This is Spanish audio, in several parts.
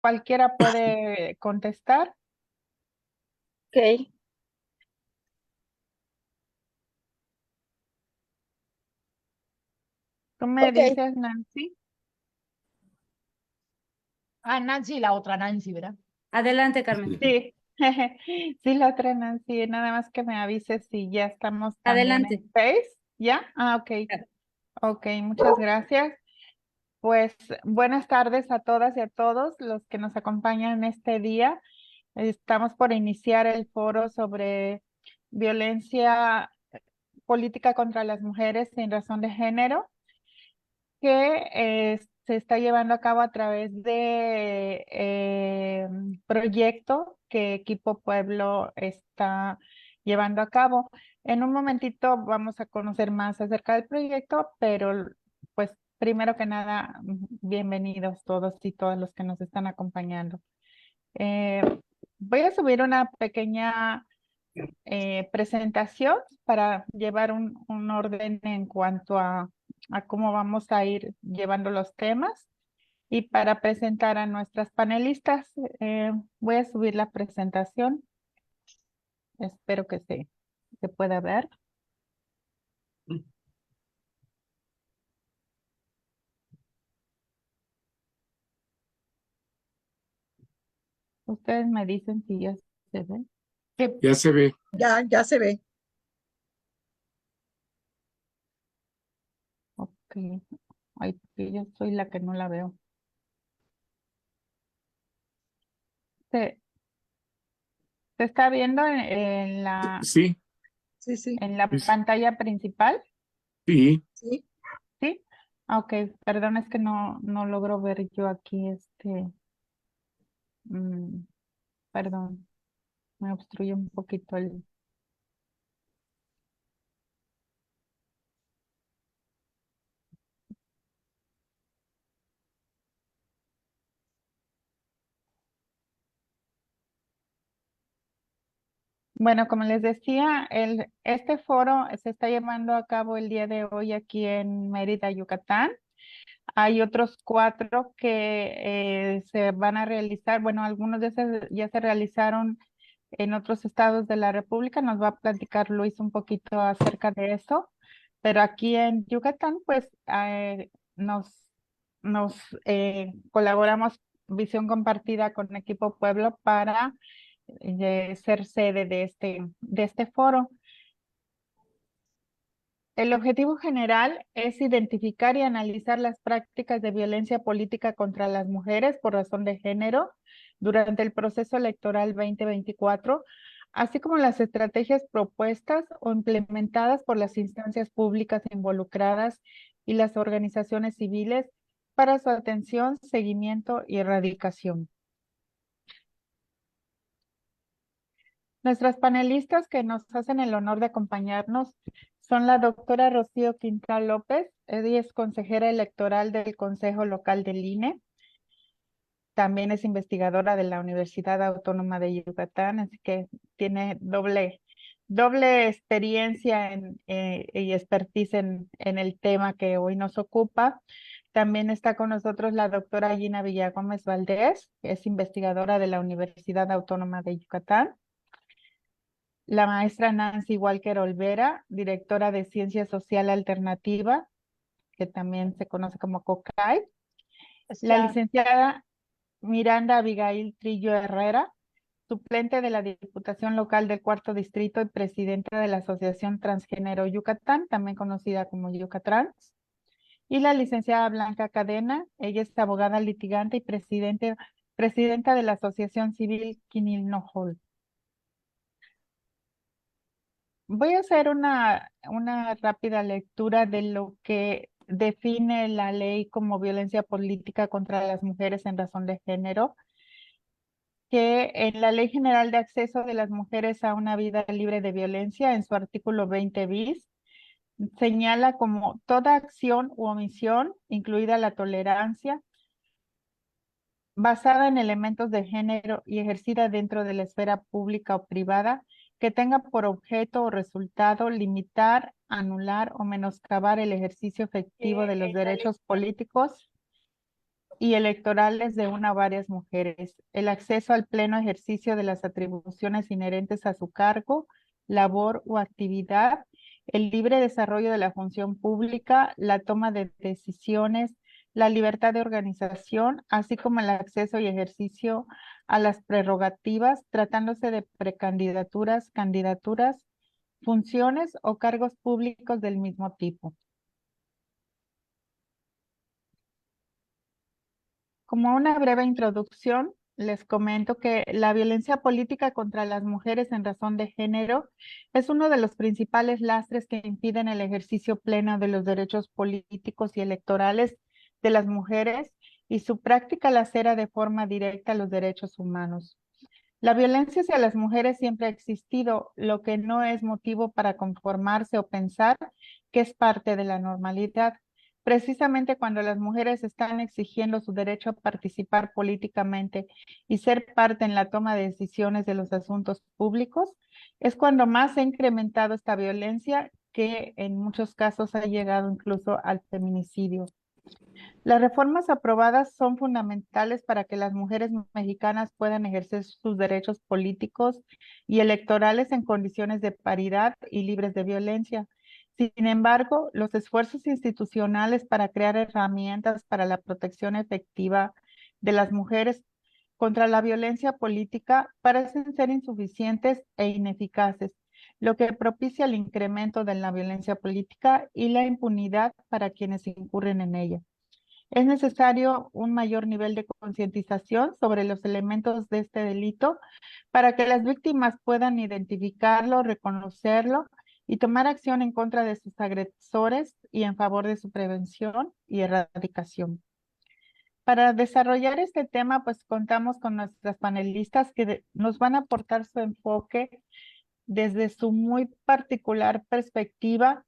cualquiera puede contestar. Ok, Tú me ok. dices, Nancy. Ah, Nancy, la otra Nancy, ¿verdad? Adelante, Carmen. Sí, sí, la otra Nancy, nada más que me avises si ya estamos también en Adelante. Face. ¿Ya? Ah, ok. Ok, muchas gracias. Pues buenas tardes a todas y a todos los que nos acompañan este día. Estamos por iniciar el foro sobre violencia política contra las mujeres sin razón de género, que se está llevando a cabo a través de proyecto que Equipo Pueblo está llevando a cabo. En un momentito vamos a conocer más acerca del proyecto, pero pues primero que nada, bienvenidos todos y todas los que nos están acompañando. Eh, Voy a subir una pequeña presentación para llevar un orden en cuanto a cómo vamos a ir llevando los temas y para presentar a nuestras panelistas. Voy a subir la presentación. Espero que se pueda ver. Ustedes me dicen si ya se ve. Ya se ve. Ya se ve. Ok. Ay, porque yo soy la que no la veo. ¿Se, se está viendo Sí, Sí, sí, en la es- pantalla principal? sí. sí. ¿Sí? Ah, ok, perdón, es que no logro ver yo aquí mm, perdón, me obstruye un poquito el... Bueno, como les decía, este foro se está llevando a cabo el día de hoy aquí en Mérida, Yucatán. Hay otros 4 que se van a realizar, bueno, algunos de esos ya se realizaron en otros estados de la República. Nos va a platicar Luis un poquito acerca de eso, pero aquí en Yucatán, pues nos colaboramos Visión Compartida con Equipo Pueblo para ser sede de este foro. El objetivo general es identificar y analizar las prácticas de violencia política contra las mujeres por razón de género durante el proceso electoral 2024, así como las estrategias propuestas o implementadas por las instancias públicas involucradas y las organizaciones civiles para su atención, seguimiento y erradicación. Nuestras panelistas que nos hacen el honor de acompañarnos son la doctora Rocío Quintal López. Ella es consejera electoral del Consejo Local del INE. También es investigadora de la Universidad Autónoma de Yucatán, así que tiene doble experiencia y expertise en el tema que hoy nos ocupa. También está con nosotros la doctora Gina Villagómez Valdés, que es investigadora de la Universidad Autónoma de Yucatán. La maestra Nancy Walker Olvera, directora de Ciencia Social Alternativa, que también se conoce como COCAI. La licenciada Miranda Abigail Trillo Herrera, suplente de la Diputación Local del Cuarto Distrito y presidenta de la Asociación Transgénero Yucatán, también conocida como Yucatrans. Y la licenciada Blanca Cadena, ella es abogada litigante y presidenta de la Asociación Civil Quinil-Nojol. Voy a hacer una rápida lectura de lo que define la ley como violencia política contra las mujeres en razón de género, que en la Ley General de Acceso de las Mujeres a una Vida Libre de Violencia, en su artículo 20 bis, señala como toda acción u omisión, incluida la tolerancia, basada en elementos de género y ejercida dentro de la esfera pública o privada, que tenga por objeto o resultado limitar, anular o menoscabar el ejercicio efectivo de los derechos políticos y electorales de una o varias mujeres, el acceso al pleno ejercicio de las atribuciones inherentes a su cargo, labor o actividad, el libre desarrollo de la función pública, la toma de decisiones, la libertad de organización, así como el acceso y ejercicio a las prerrogativas, tratándose de precandidaturas, candidaturas, funciones o cargos públicos del mismo tipo. Como una breve introducción, les comento que la violencia política contra las mujeres en razón de género es uno de los principales lastres que impiden el ejercicio pleno de los derechos políticos y electorales de las mujeres y su práctica lacera de forma directa los derechos humanos. La violencia hacia las mujeres siempre ha existido, lo que no es motivo para conformarse o pensar que es parte de la normalidad. Precisamente cuando las mujeres están exigiendo su derecho a participar políticamente y ser parte en la toma de decisiones de los asuntos públicos, es cuando más se ha incrementado esta violencia que en muchos casos ha llegado incluso al feminicidio. Las reformas aprobadas son fundamentales para que las mujeres mexicanas puedan ejercer sus derechos políticos y electorales en condiciones de paridad y libres de violencia. Sin embargo, los esfuerzos institucionales para crear herramientas para la protección efectiva de las mujeres contra la violencia política parecen ser insuficientes e ineficaces, lo que propicia el incremento de la violencia política y la impunidad para quienes incurren en ella. Es necesario un mayor nivel de concientización sobre los elementos de este delito para que las víctimas puedan identificarlo, reconocerlo y tomar acción en contra de sus agresores y en favor de su prevención y erradicación. Para desarrollar este tema, pues contamos con nuestras panelistas que nos van a aportar su enfoque desde su muy particular perspectiva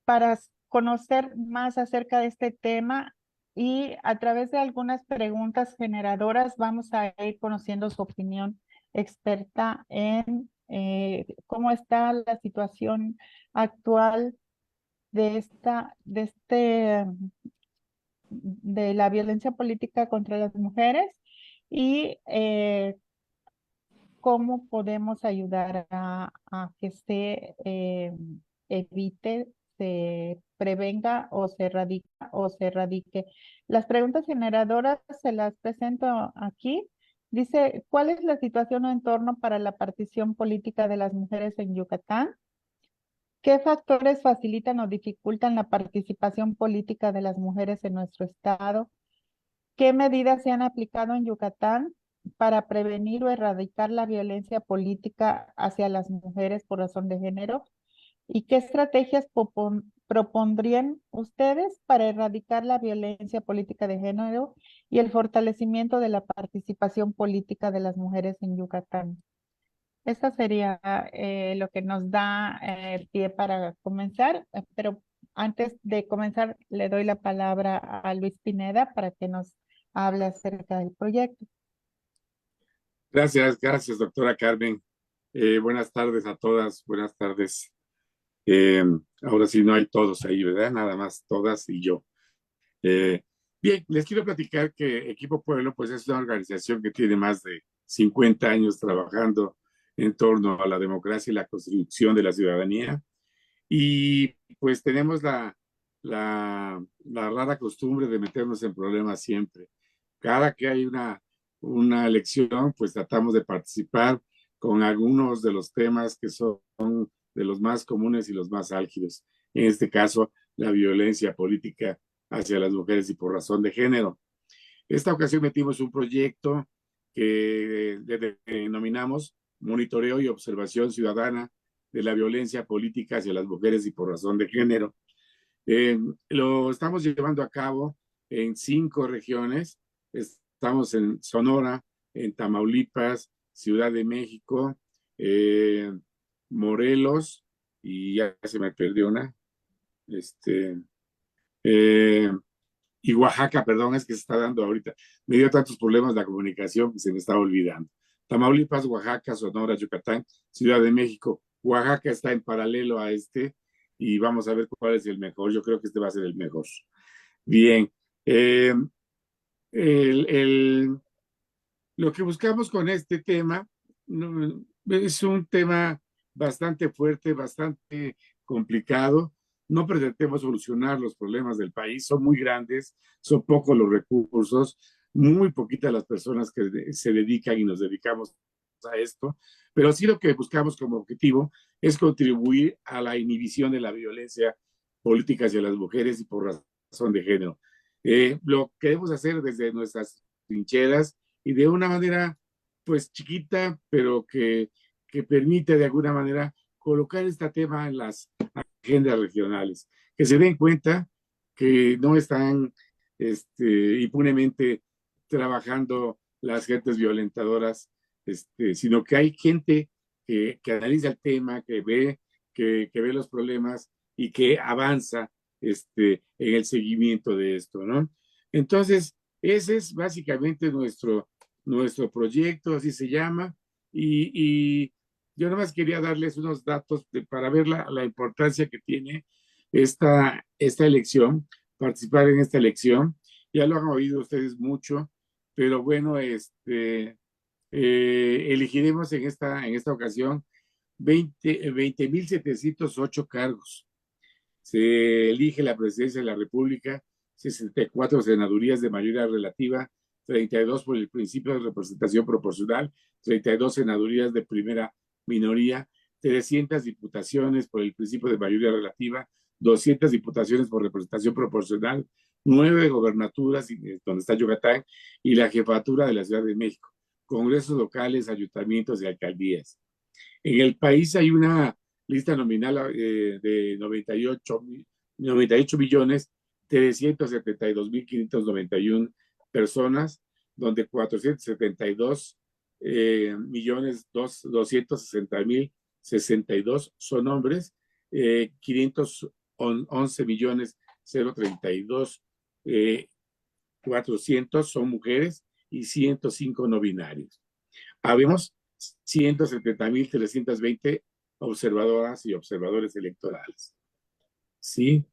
para conocer más acerca de este tema y a través de algunas preguntas generadoras vamos a ir conociendo su opinión experta en cómo está la situación actual de la violencia política contra las mujeres y cómo podemos ayudar a que se evite, se prevenga o se erradique. Las preguntas generadoras se las presento aquí. Dice, ¿cuál es la situación o entorno para la partición política de las mujeres en Yucatán? ¿Qué factores facilitan o dificultan la participación política de las mujeres en nuestro estado? ¿Qué medidas se han aplicado en Yucatán para prevenir o erradicar la violencia política hacia las mujeres por razón de género? ¿Y qué estrategias propondrían ustedes para erradicar la violencia política de género y el fortalecimiento de la participación política de las mujeres en Yucatán? Eso sería lo que nos da pie para comenzar, pero antes de comenzar le doy la palabra a Luis Pineda para que nos hable acerca del proyecto. Gracias, doctora Carmen. Buenas tardes a todas, buenas tardes. Ahora sí no hay todos ahí, ¿verdad? Nada más todas y yo. Bien, les quiero platicar que Equipo Pueblo, pues es una organización que tiene más de 50 años trabajando en torno a la democracia y la construcción de la ciudadanía. Y pues tenemos la rara costumbre de meternos en problemas siempre. Cada que hay una elección, pues tratamos de participar con algunos de los temas que son de los más comunes y los más álgidos. En este caso, la violencia política hacia las mujeres y por razón de género. Esta ocasión metimos un proyecto que denominamos Monitoreo y Observación Ciudadana de la Violencia Política hacia las mujeres y por razón de género. Lo estamos llevando a cabo en 5 regiones. Estamos en Sonora, en Tamaulipas, Ciudad de México, Morelos, y ya se me perdió una. Y Oaxaca, perdón, es que se está dando ahorita. Me dio tantos problemas la comunicación que se me estaba olvidando. Tamaulipas, Oaxaca, Sonora, Yucatán, Ciudad de México. Oaxaca está en paralelo a este y vamos a ver cuál es el mejor. Yo creo que este va a ser el mejor. Bien. el, el- lo que buscamos con este tema es un tema bastante fuerte, bastante complicado. No pretendemos solucionar los problemas del país, son muy grandes, son pocos los recursos, muy poquitas las personas que se dedican y nos dedicamos a esto, pero sí lo que buscamos como objetivo es contribuir a la inhibición de la violencia política hacia las mujeres y por razón de género. Lo queremos hacer desde nuestras trincheras y de una manera pues chiquita, pero que permite de alguna manera colocar este tema en las agendas regionales, que se den cuenta que no están impunemente trabajando las gentes violentadoras, sino que hay gente que analiza el tema, que ve los problemas y que avanza en el seguimiento de esto, ¿no? Entonces, ese es básicamente nuestro proyecto, así se llama, y yo nada más quería darles unos datos para ver la importancia que tiene esta elección, participar en esta elección. Ya lo han oído ustedes mucho, pero bueno, elegiremos en esta ocasión 20.708 cargos. Se elige la presidencia de la República, 64 senadurías de mayoría relativa, 32 por el principio de representación proporcional, 32 senadurías de primera minoría, 300 diputaciones por el principio de mayoría relativa, 200 diputaciones por representación proporcional, 9 gobernaturas, donde está Yucatán, y la jefatura de la Ciudad de México, congresos locales, ayuntamientos y alcaldías. En el país hay una lista nominal de 98 millones 372.591 personas, donde 472 millones 260.062 son hombres, 511 millones 032 400 son mujeres y 105 no binarios. Habemos 170.320 observadoras y observadores electorales. ¿Sí?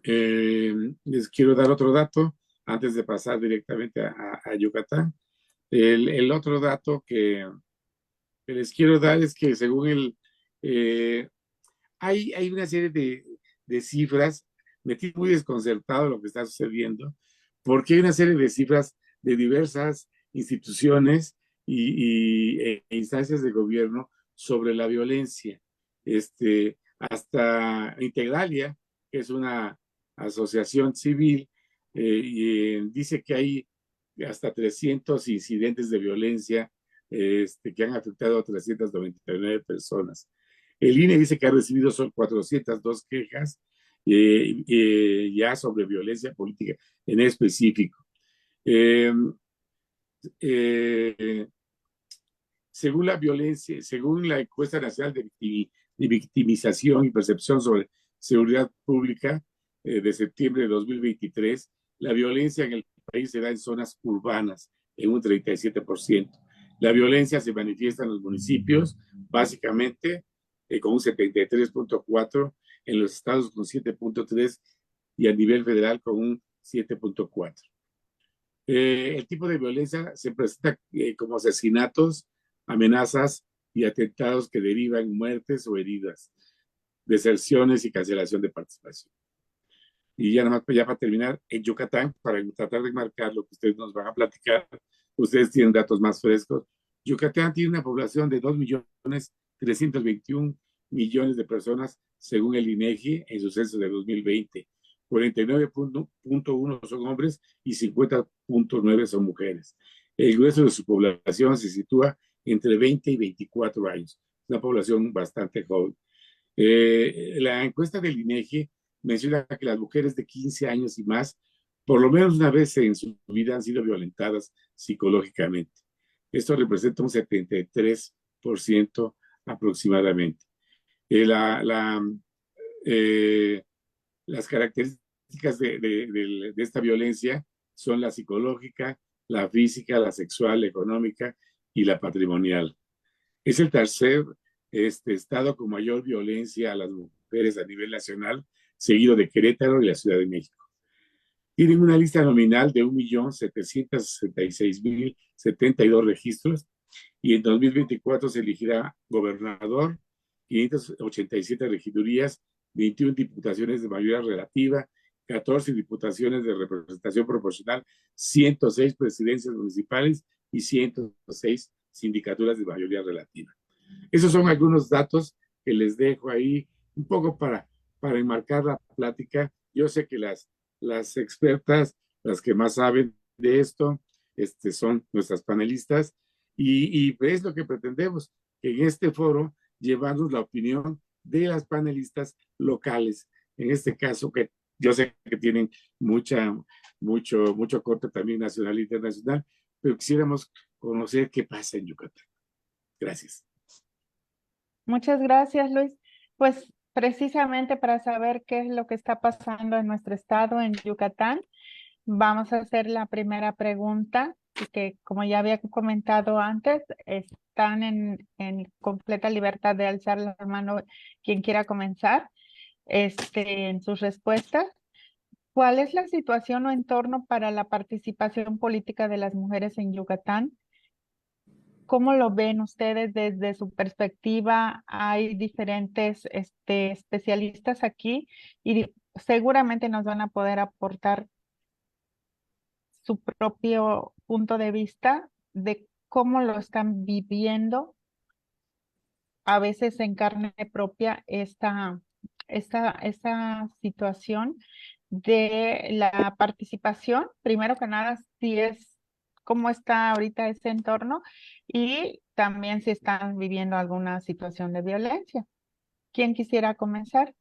Les quiero dar otro dato antes de pasar directamente a Yucatán. El otro dato que les quiero dar es que según hay una serie de cifras, me tiene muy desconcertado lo que está sucediendo, porque hay una serie de cifras de diversas instituciones e instancias de gobierno sobre la violencia. Hasta Integralia, que es una asociación civil, dice que hay hasta 300 incidentes de violencia que han afectado a 399 personas. El INE dice que ha recibido solo 402 quejas ya sobre violencia política en específico. Eh, eh, según la encuesta nacional de victimización y percepción sobre seguridad pública de septiembre de 2023, la violencia en el país se da en zonas urbanas, en un 37%. La violencia se manifiesta en los municipios, básicamente con un 73.4%, en los estados con 7.3% y a nivel federal con un 7.4%. El tipo de violencia se presenta como asesinatos, amenazas y atentados que derivan en muertes o heridas, deserciones y cancelación de participación. Y ya nada más, ya para terminar, en Yucatán, para tratar de marcar lo que ustedes nos van a platicar, ustedes tienen datos más frescos. Yucatán tiene una población de 2.321.000.000 de personas, según el INEGI, en su censo de 2020. 49.1 son hombres y 50.9 son mujeres. El grueso de su población se sitúa entre 20 y 24 años, una población bastante joven. La encuesta del INEGI menciona que las mujeres de 15 años y más, por lo menos una vez en su vida, han sido violentadas psicológicamente. Esto representa un 73% aproximadamente. Eh, la, la, las características de esta violencia son la psicológica, la física, la sexual, la económica y la patrimonial. Es el tercer estado con mayor violencia a las mujeres a nivel nacional, seguido de Querétaro y la Ciudad de México. Tienen una lista nominal de 1.766.072 registros y en 2024 se elegirá gobernador, 587 regidurías, 21 diputaciones de mayoría relativa, 14 diputaciones de representación proporcional, 106 presidencias municipales y 106 sindicaturas de mayoría relativa. Esos son algunos datos que les dejo ahí un poco para enmarcar la plática. Yo sé que las expertas, las que más saben de esto, son nuestras panelistas y es lo que pretendemos, que en este foro llevarnos la opinión de las panelistas locales, en este caso que yo sé que tienen mucho corte también nacional e internacional, pero quisiéramos conocer qué pasa en Yucatán. Gracias. Muchas gracias, Luis. Pues precisamente para saber qué es lo que está pasando en nuestro estado, en Yucatán, vamos a hacer la primera pregunta, que como ya había comentado antes, están en completa libertad de alzar la mano quien quiera comenzar en sus respuestas. ¿Cuál es la situación o entorno para la participación política de las mujeres en Yucatán? ¿Cómo lo ven ustedes desde su perspectiva? Hay diferentes especialistas aquí y seguramente nos van a poder aportar su propio punto de vista de cómo lo están viviendo, a veces en carne propia, esta situación de la participación. Primero que nada, si es cómo está ahorita ese entorno y también si están viviendo alguna situación de violencia. ¿Quién quisiera comenzar?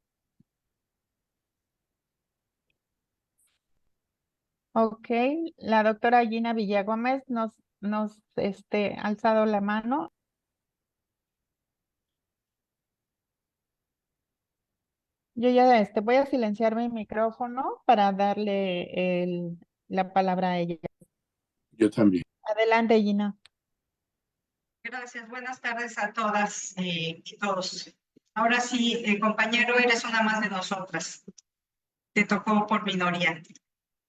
Ok, la doctora Gina Villagómez nos alzado la mano. Yo ya voy a silenciar mi micrófono para darle la palabra a ella. Yo también. Adelante, Gina. Gracias, buenas tardes a todas y todos. Ahora sí, compañero, eres una más de nosotras. Te tocó por minoría.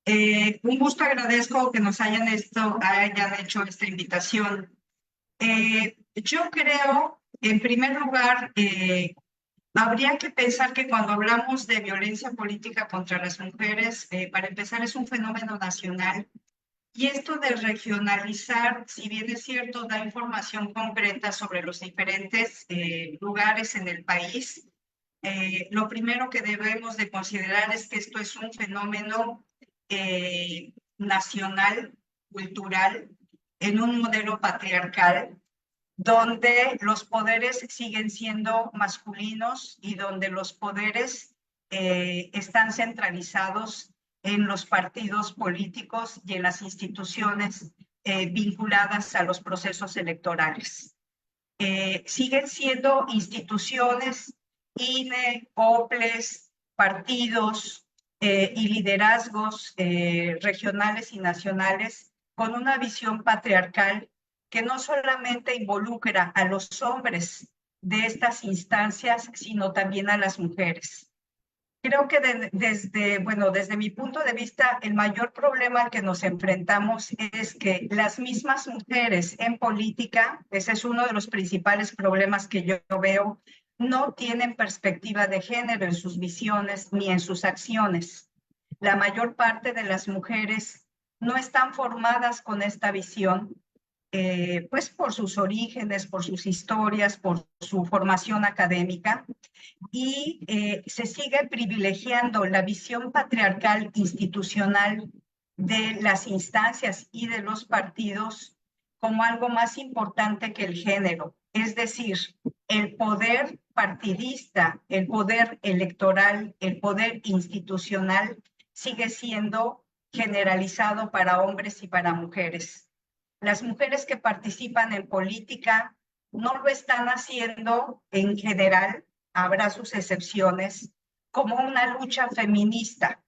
Un gusto, agradezco que nos hayan hecho esta invitación. Yo creo, en primer lugar, habría que pensar que cuando hablamos de violencia política contra las mujeres, para empezar, es un fenómeno nacional. Y esto de regionalizar, si bien es cierto, da información concreta sobre los diferentes lugares en el país, lo primero que debemos de considerar es que esto es un fenómeno nacional, cultural, en un modelo patriarcal, donde los poderes siguen siendo masculinos y donde los poderes están centralizados en los partidos políticos y en las instituciones vinculadas a los procesos electorales. Siguen siendo instituciones, INE, OPLES, partidos y liderazgos regionales y nacionales con una visión patriarcal que no solamente involucra a los hombres de estas instancias, sino también a las mujeres. Creo que desde mi punto de vista, el mayor problema al que nos enfrentamos es que las mismas mujeres en política, ese es uno de los principales problemas que yo veo, no tienen perspectiva de género en sus visiones ni en sus acciones. La mayor parte de las mujeres no están formadas con esta visión, pues por sus orígenes, por sus historias, por su formación académica, y se sigue privilegiando la visión patriarcal institucional de las instancias y de los partidos como algo más importante que el género. Es decir, el poder partidista, el poder electoral, el poder institucional sigue siendo generalizado para hombres y para mujeres. Las mujeres que participan en política no lo están haciendo en general, habrá sus excepciones, como una lucha feminista.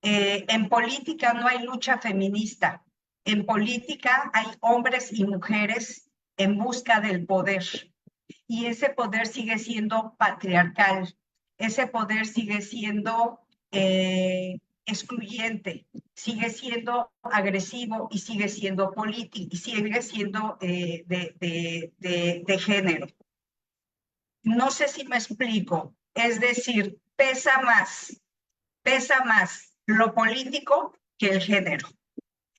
En política no hay lucha feminista. En política hay hombres y mujeres en busca del poder. Y ese poder sigue siendo patriarcal. Ese poder sigue siendo excluyente, sigue siendo agresivo y sigue siendo político y sigue siendo de género. No sé si me explico. Es decir, pesa más lo político que el género.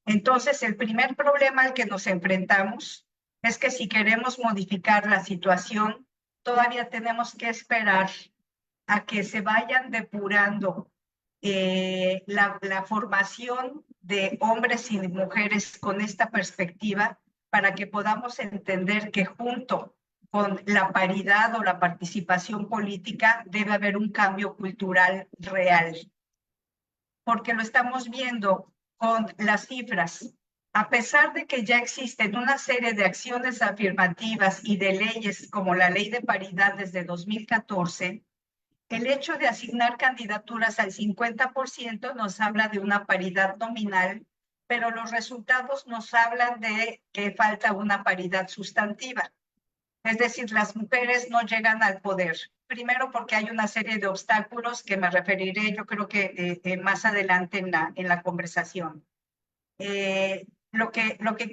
Entonces, el primer problema al que nos enfrentamos es que si queremos modificar la situación, todavía tenemos que esperar a que se vayan depurando la formación de hombres y de mujeres con esta perspectiva para que podamos entender que junto con la paridad o la participación política debe haber un cambio cultural real. Porque lo estamos viendo con las cifras. A pesar de que ya existen una serie de acciones afirmativas y de leyes como la Ley de Paridad desde 2014, el hecho de asignar candidaturas al 50% nos habla de una paridad nominal, pero los resultados nos hablan de que falta una paridad sustantiva. Es decir, las mujeres no llegan al poder. Primero porque hay una serie de obstáculos que me referiré, yo creo que más adelante en la conversación. Lo que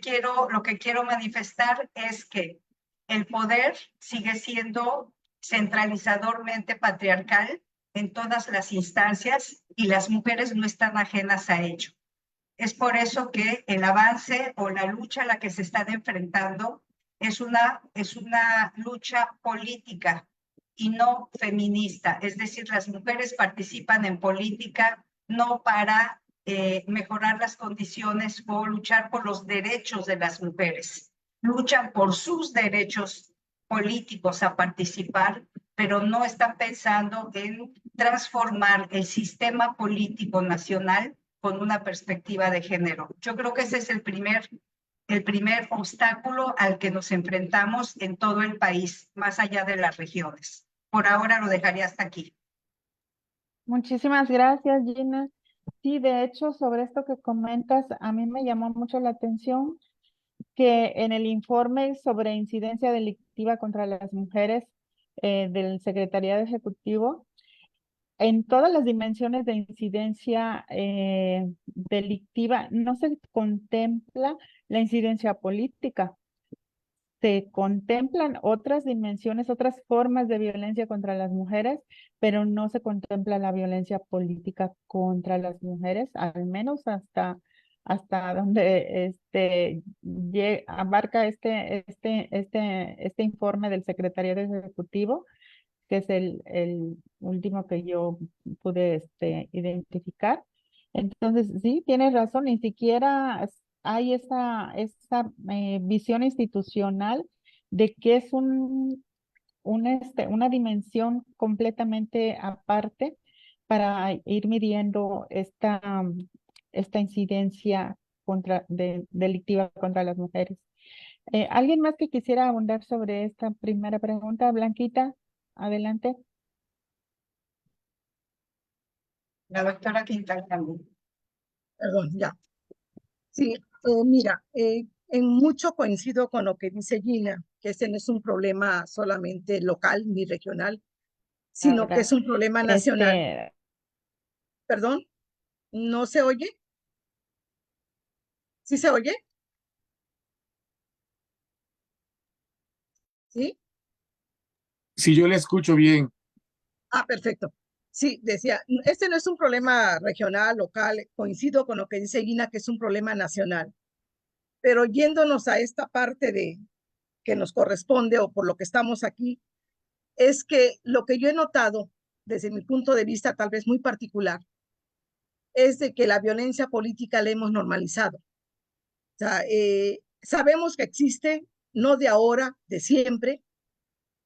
quiero manifestar es que el poder sigue siendo centralizadormente patriarcal en todas las instancias y las mujeres no están ajenas a ello. Es por eso que el avance o la lucha a la que se están enfrentando es una lucha política y no feminista. Es decir, las mujeres participan en política no para mejorar las condiciones o luchar por los derechos de las mujeres. Luchan por sus derechos políticos a participar, pero no están pensando en transformar el sistema político nacional con una perspectiva de género. Yo creo que ese es el primer obstáculo al que nos enfrentamos en todo el país, más allá de las regiones. Por ahora lo dejaría hasta aquí. Muchísimas gracias, Gina. Sí, de hecho, sobre esto que comentas, a mí me llamó mucho la atención que en el informe sobre incidencia delictiva contra las mujeres del Secretariado Ejecutivo, en todas las dimensiones de incidencia delictiva no se contempla la incidencia política. Se contemplan otras dimensiones, otras formas de violencia contra las mujeres, pero no se contempla la violencia política contra las mujeres, al menos hasta donde abarca este informe del Secretariado Ejecutivo, que es el último que yo pude identificar. Entonces, sí, tienes razón, ni siquiera hay esa visión institucional de que es una dimensión completamente aparte para ir midiendo esta incidencia delictiva contra las mujeres. ¿Alguien más que quisiera abundar sobre esta primera pregunta? Blanquita, adelante. La doctora Quintal también. Perdón, ya. Sí, mira, en mucho coincido con lo que dice Gina, que este no es un problema solamente local ni regional, sino que es un problema nacional. Perdón, ¿no se oye? ¿Sí se oye? ¿Sí? Sí, yo le escucho bien. Ah, perfecto. Sí, decía, este no es un problema regional, local, coincido con lo que dice Gina, que es un problema nacional. Pero yéndonos a esta parte de que nos corresponde o por lo que estamos aquí, es que lo que yo he notado desde mi punto de vista tal vez muy particular es de que la violencia política la hemos normalizado. O sea, sabemos que existe, no de ahora, de siempre.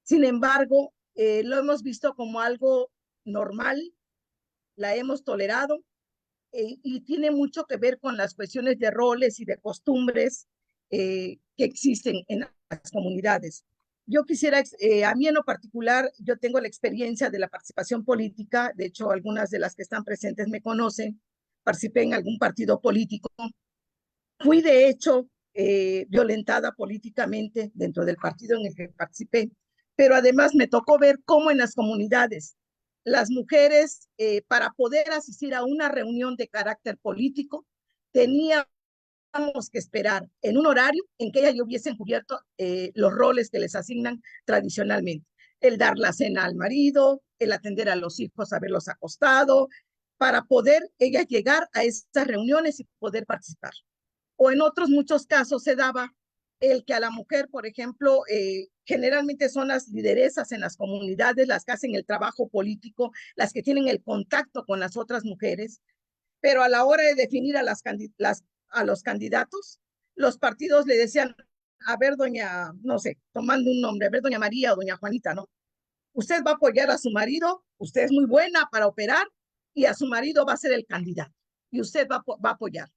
Sin embargo, lo hemos visto como algo normal, la hemos tolerado y tiene mucho que ver con las cuestiones de roles y de costumbres que existen en las comunidades. Yo quisiera, a mí en lo particular, yo tengo la experiencia de la participación política, de hecho algunas de las que están presentes me conocen, participé en algún partido político, fui de hecho violentada políticamente dentro del partido en el que participé, pero además me tocó ver cómo en las comunidades las mujeres, para poder asistir a una reunión de carácter político, teníamos que esperar en un horario en que ellas ya hubiesen cubierto los roles que les asignan tradicionalmente. El dar la cena al marido, el atender a los hijos, haberlos acostado, para poder ellas llegar a estas reuniones y poder participar. O en otros muchos casos se daba el que a la mujer, por ejemplo, generalmente son las lideresas en las comunidades, las que hacen el trabajo político, las que tienen el contacto con las otras mujeres, pero a la hora de definir a los candidatos, los partidos le decían, a ver, doña, no sé, tomando un nombre, a ver, doña María o doña Juanita, ¿no? Usted va a apoyar a su marido, usted es muy buena para operar y a su marido va a ser el candidato y usted va a apoyar.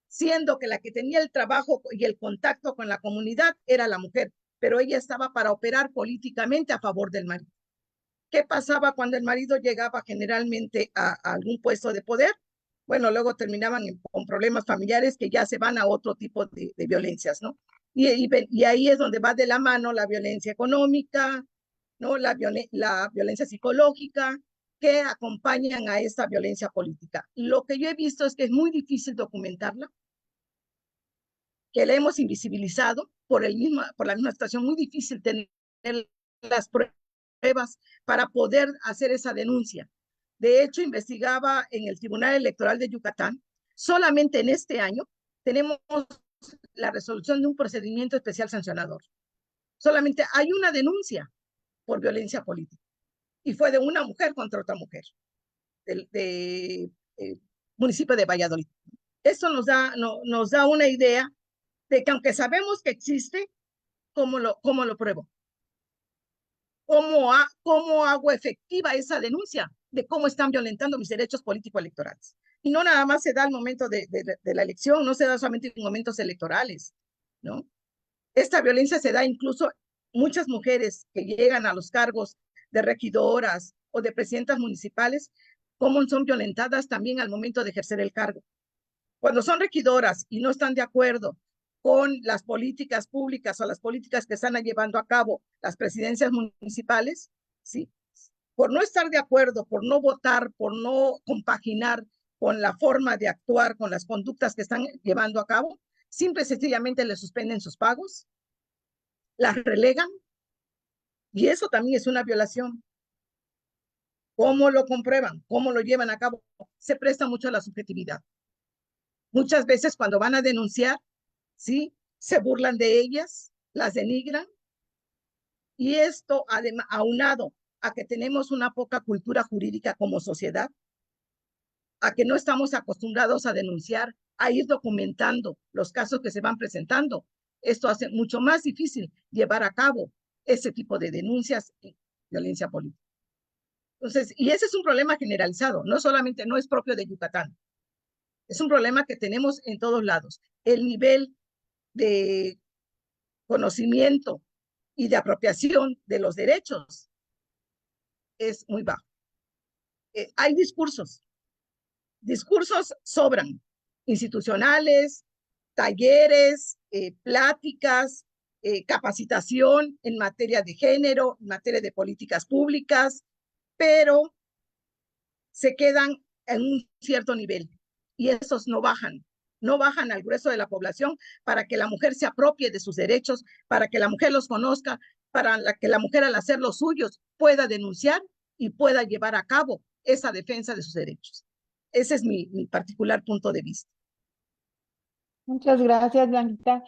Siendo que la que tenía el trabajo y el contacto con la comunidad era la mujer, pero ella estaba para operar políticamente a favor del marido. ¿Qué pasaba cuando el marido llegaba generalmente a algún puesto de poder? Bueno, luego terminaban con problemas familiares que ya se van a otro tipo de violencias, ¿no? Y ahí es donde va de la mano la violencia económica, ¿no? La violencia psicológica, que acompañan a esta violencia política. Lo que yo he visto es que es muy difícil documentarla, que la hemos invisibilizado por la misma situación, muy difícil tener las pruebas para poder hacer esa denuncia. De hecho, investigaba en el Tribunal Electoral de Yucatán, solamente en este año tenemos la resolución de un procedimiento especial sancionador. Solamente hay una denuncia por violencia política y fue de una mujer contra otra mujer del municipio de Valladolid. Esto nos da una idea de que aunque sabemos que existe, ¿cómo lo pruebo? ¿Cómo hago efectiva esa denuncia de cómo están violentando mis derechos político-electorales? Y no nada más se da al momento de la elección, no se da solamente en momentos electorales, ¿no? Esta violencia se da incluso muchas mujeres que llegan a los cargos de regidoras o de presidentas municipales, cómo son violentadas también al momento de ejercer el cargo. Cuando son regidoras y no están de acuerdo con las políticas públicas o las políticas que están llevando a cabo las presidencias municipales, ¿sí? Por no estar de acuerdo, por no votar, por no compaginar con la forma de actuar, con las conductas que están llevando a cabo, simple y sencillamente le suspenden sus pagos, las relegan, y eso también es una violación. ¿Cómo lo comprueban? ¿Cómo lo llevan a cabo? Se presta mucho a la subjetividad. Muchas veces cuando van a denunciar, ¿sí? Se burlan de ellas, las denigran, y esto además, aunado a que tenemos una poca cultura jurídica como sociedad, a que no estamos acostumbrados a denunciar, a ir documentando los casos que se van presentando. Esto hace mucho más difícil llevar a cabo ese tipo de denuncias y violencia política. Entonces, y ese es un problema generalizado, no solamente, no es propio de Yucatán, es un problema que tenemos en todos lados. El nivel de conocimiento y de apropiación de los derechos es muy bajo. Hay discursos sobran, institucionales, talleres, pláticas, capacitación en materia de género, en materia de políticas públicas, pero se quedan en un cierto nivel y esos no bajan al grueso de la población para que la mujer se apropie de sus derechos, para que la mujer los conozca, para que la mujer al hacer los suyos pueda denunciar y pueda llevar a cabo esa defensa de sus derechos. Ese es mi particular punto de vista. Muchas gracias, Blanquita.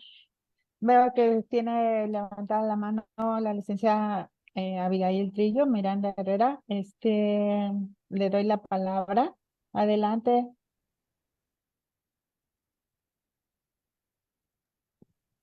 Veo que tiene levantada la mano la licenciada Abigail Trillo, Miranda Herrera. Le doy la palabra. Adelante.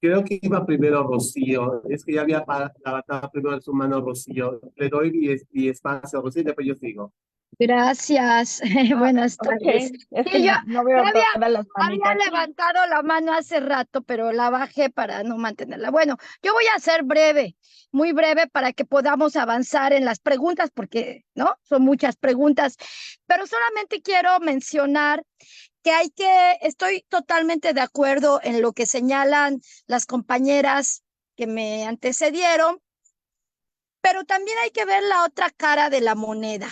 Creo que iba primero Rocío. Es que ya había levantado primero su mano Rocío. Le doy mi espacio a Rocío y después yo sigo. Gracias. Buenas tardes. Es que Sí, yo no veo había todas las manitas. levantado la mano hace rato, pero la bajé para no mantenerla. Bueno, yo voy a ser breve, muy breve, para que podamos avanzar en las preguntas, porque, ¿no? Son muchas preguntas, pero solamente quiero mencionar que estoy totalmente de acuerdo en lo que señalan las compañeras que me antecedieron, pero también hay que ver la otra cara de la moneda.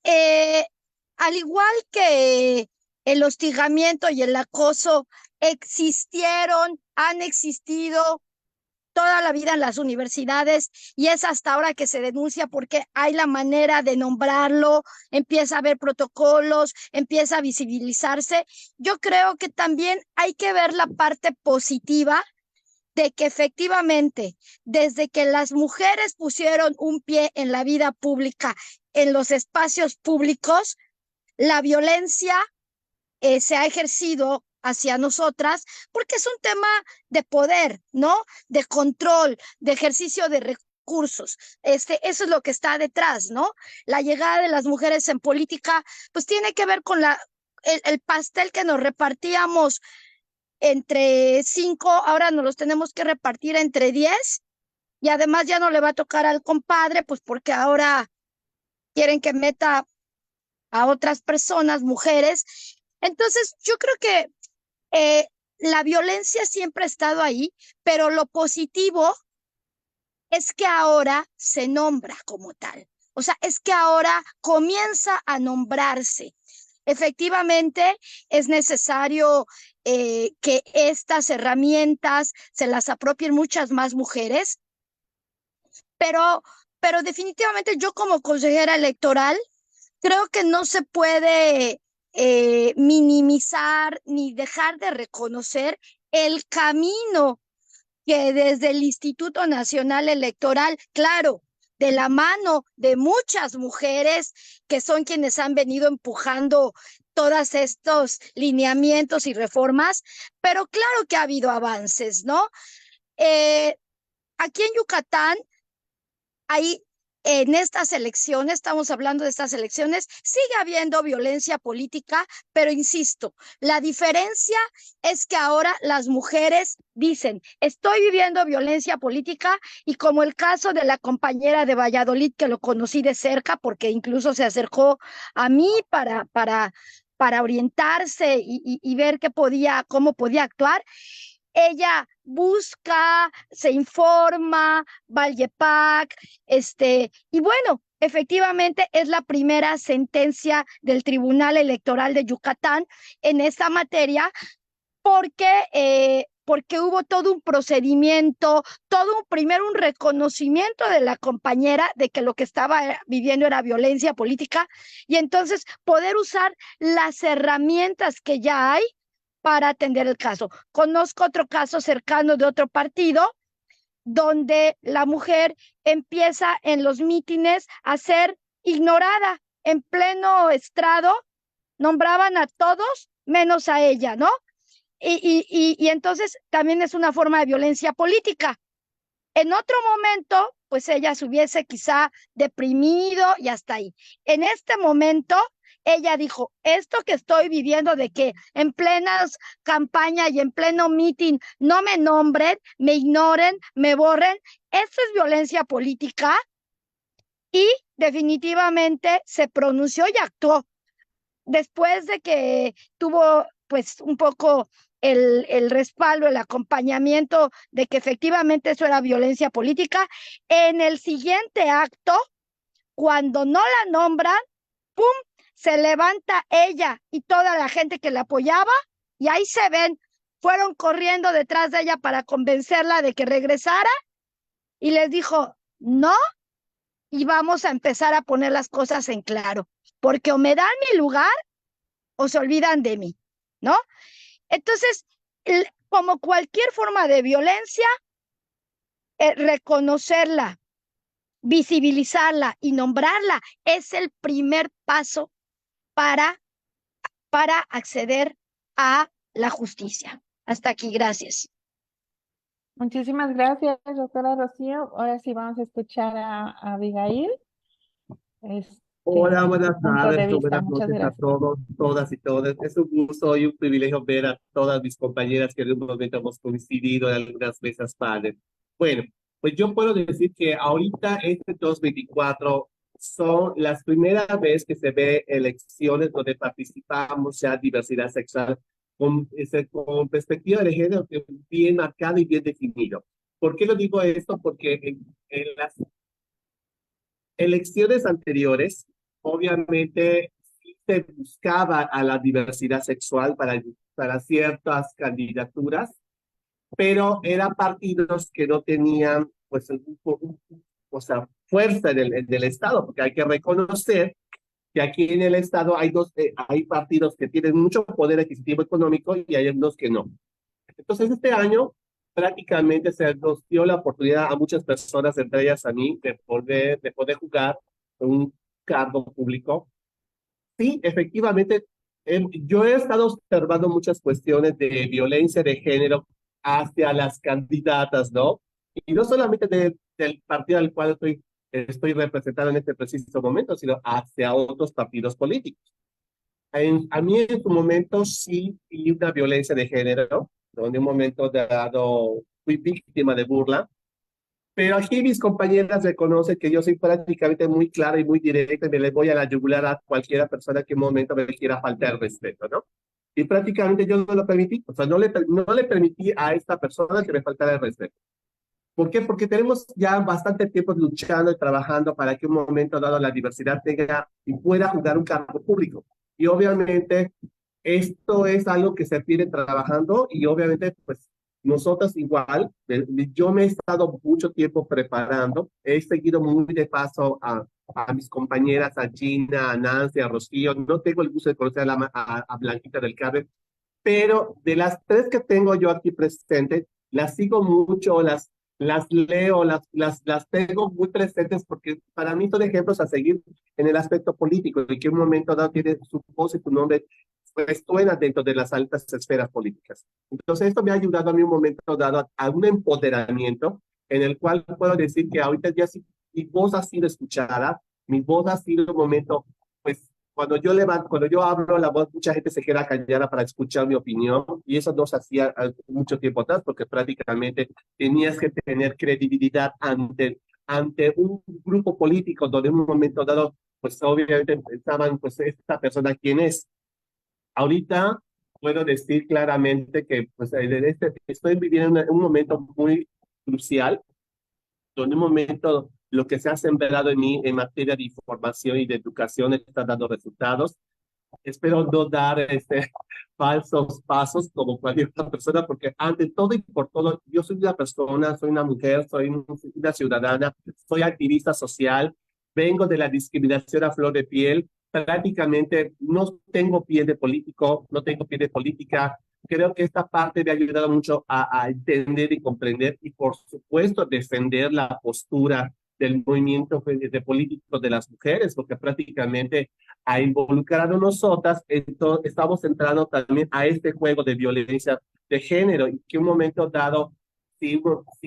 al igual que el hostigamiento y el acoso existieron, han existido toda la vida en las universidades y es hasta ahora que se denuncia porque hay la manera de nombrarlo, empieza a haber protocolos, empieza a visibilizarse. Yo creo que también hay que ver la parte positiva de que efectivamente, desde que las mujeres pusieron un pie en la vida pública, en los espacios públicos, la violencia se ha ejercido hacia nosotras, porque es un tema de poder, ¿no? De control, de ejercicio de recursos. Eso es lo que está detrás, ¿no? La llegada de las mujeres en política, pues tiene que ver con el pastel que nos repartíamos entre 5, ahora nos los tenemos que repartir entre 10, y además ya no le va a tocar al compadre, pues porque ahora quieren que meta a otras personas, mujeres. Entonces, yo creo que la violencia siempre ha estado ahí, pero lo positivo es que ahora se nombra como tal. O sea, es que ahora comienza a nombrarse. Efectivamente, es necesario que estas herramientas se las apropien muchas más mujeres, pero definitivamente yo como consejera electoral creo que no se puede minimizar ni dejar de reconocer el camino que desde el Instituto Nacional Electoral, claro, de la mano de muchas mujeres que son quienes han venido empujando todos estos lineamientos y reformas, pero claro que ha habido avances, ¿no? Aquí en Yucatán hay en estas elecciones, estamos hablando de estas elecciones, sigue habiendo violencia política, pero insisto, la diferencia es que ahora las mujeres dicen, estoy viviendo violencia política, y como el caso de la compañera de Valladolid, que lo conocí de cerca, porque incluso se acercó a mí para orientarse y ver cómo podía actuar. Ella busca, se informa, va al YEPAC, y bueno, efectivamente es la primera sentencia del Tribunal Electoral de Yucatán en esta materia, porque hubo todo un procedimiento, primero un reconocimiento de la compañera de que lo que estaba viviendo era violencia política, y entonces poder usar las herramientas que ya hay para atender el caso. Conozco otro caso cercano de otro partido donde la mujer empieza en los mítines a ser ignorada en pleno estrado, nombraban a todos menos a ella, ¿no? Y entonces también es una forma de violencia política. En otro momento, pues ella se hubiese quizá deprimido y hasta ahí. En este momento, ella dijo, esto que estoy viviendo de que en plenas campaña y en pleno meeting no me nombren, me ignoren, me borren, esto es violencia política, y definitivamente se pronunció y actuó. Después de que tuvo pues un poco el respaldo, el acompañamiento de que efectivamente eso era violencia política, en el siguiente acto, cuando no la nombran, ¡pum!, se levanta ella y toda la gente que la apoyaba, y ahí se ven, fueron corriendo detrás de ella para convencerla de que regresara, y les dijo, no, y vamos a empezar a poner las cosas en claro, porque o me dan mi lugar o se olvidan de mí, ¿no? Entonces, como cualquier forma de violencia, reconocerla, visibilizarla y nombrarla es el primer paso para acceder a la justicia. Hasta aquí, gracias. Muchísimas gracias, doctora Rocío. Ahora sí vamos a escuchar a Abigail. Hola, buenas punto de tardes, vista. buenas Muchas noches a gracias. todos, todas y todos. Es un gusto y un privilegio ver a todas mis compañeras que en un momento hemos coincidido en algunas mesas paneles. Bueno, pues yo puedo decir que ahorita este 2024 son las primeras veces que se ve elecciones donde participamos ya diversidad sexual con perspectiva de género bien marcado y bien definido. ¿Por qué lo digo esto? Porque en las elecciones anteriores obviamente sí se buscaba a la diversidad sexual para ciertas candidaturas, pero eran partidos que no tenían, pues, o sea, fuerza en el Estado, porque hay que reconocer que aquí en el Estado hay partidos que tienen mucho poder adquisitivo económico y hay unos que no. Entonces, este año prácticamente se nos dio la oportunidad a muchas personas, entre ellas a mí, de poder jugar un cargo público. Sí, efectivamente, yo he estado observando muchas cuestiones de violencia de género hacia las candidatas, ¿no? Y no solamente del partido al cual estoy representado en este preciso momento, sino hacia otros partidos políticos. A mí en su momento sí vi una violencia de género, donde en un momento dado fui víctima de burla, pero aquí mis compañeras reconocen que yo soy prácticamente muy clara y muy directa y me le voy a la yugular a cualquiera persona que en un momento me quiera faltar el respeto, ¿no? Y prácticamente yo no lo permití, o sea, no le permití a esta persona que me faltara el respeto. ¿Por qué? Porque tenemos ya bastante tiempo luchando y trabajando para que un momento dado la diversidad tenga y pueda jugar un cargo público. Y obviamente esto es algo que se viene trabajando y obviamente pues nosotros igual, yo me he estado mucho tiempo preparando, he seguido muy de paso a mis compañeras, a Gina, a Nancy, a Rocío, no tengo el gusto de conocer a Blanquita del Carmen, pero de las tres que tengo yo aquí presentes, las sigo mucho, las leo, las tengo muy presentes porque para mí son ejemplos a seguir en el aspecto político y que un momento dado tiene su voz y su nombre resuena dentro de las altas esferas políticas. Entonces esto me ha ayudado a mí un momento dado a un empoderamiento en el cual puedo decir que ahorita ya sí, mi voz ha sido escuchada, mi voz ha sido un momento, pues cuando yo abro la voz, mucha gente se queda callada para escuchar mi opinión y eso no se hacía mucho tiempo atrás porque prácticamente tenías que tener credibilidad ante un grupo político donde en un momento dado, pues obviamente pensaban, pues esta persona quién es. Ahorita puedo decir claramente que pues, estoy viviendo un momento muy crucial donde un momento lo que se ha sembrado en mí en materia de información y de educación está dando resultados. Espero no dar falsos pasos como cualquier otra persona, porque ante todo y por todo, yo soy una persona, soy una mujer, soy una ciudadana, soy activista social, vengo de la discriminación a flor de piel, prácticamente no tengo pie de político, no tengo pie de política. Creo que esta parte me ha ayudado mucho a entender y comprender y, por supuesto, defender la postura del movimiento de políticos de las mujeres, porque prácticamente a involucrar a nosotras, entonces estamos entrando también a este juego de violencia de género y que un momento dado, si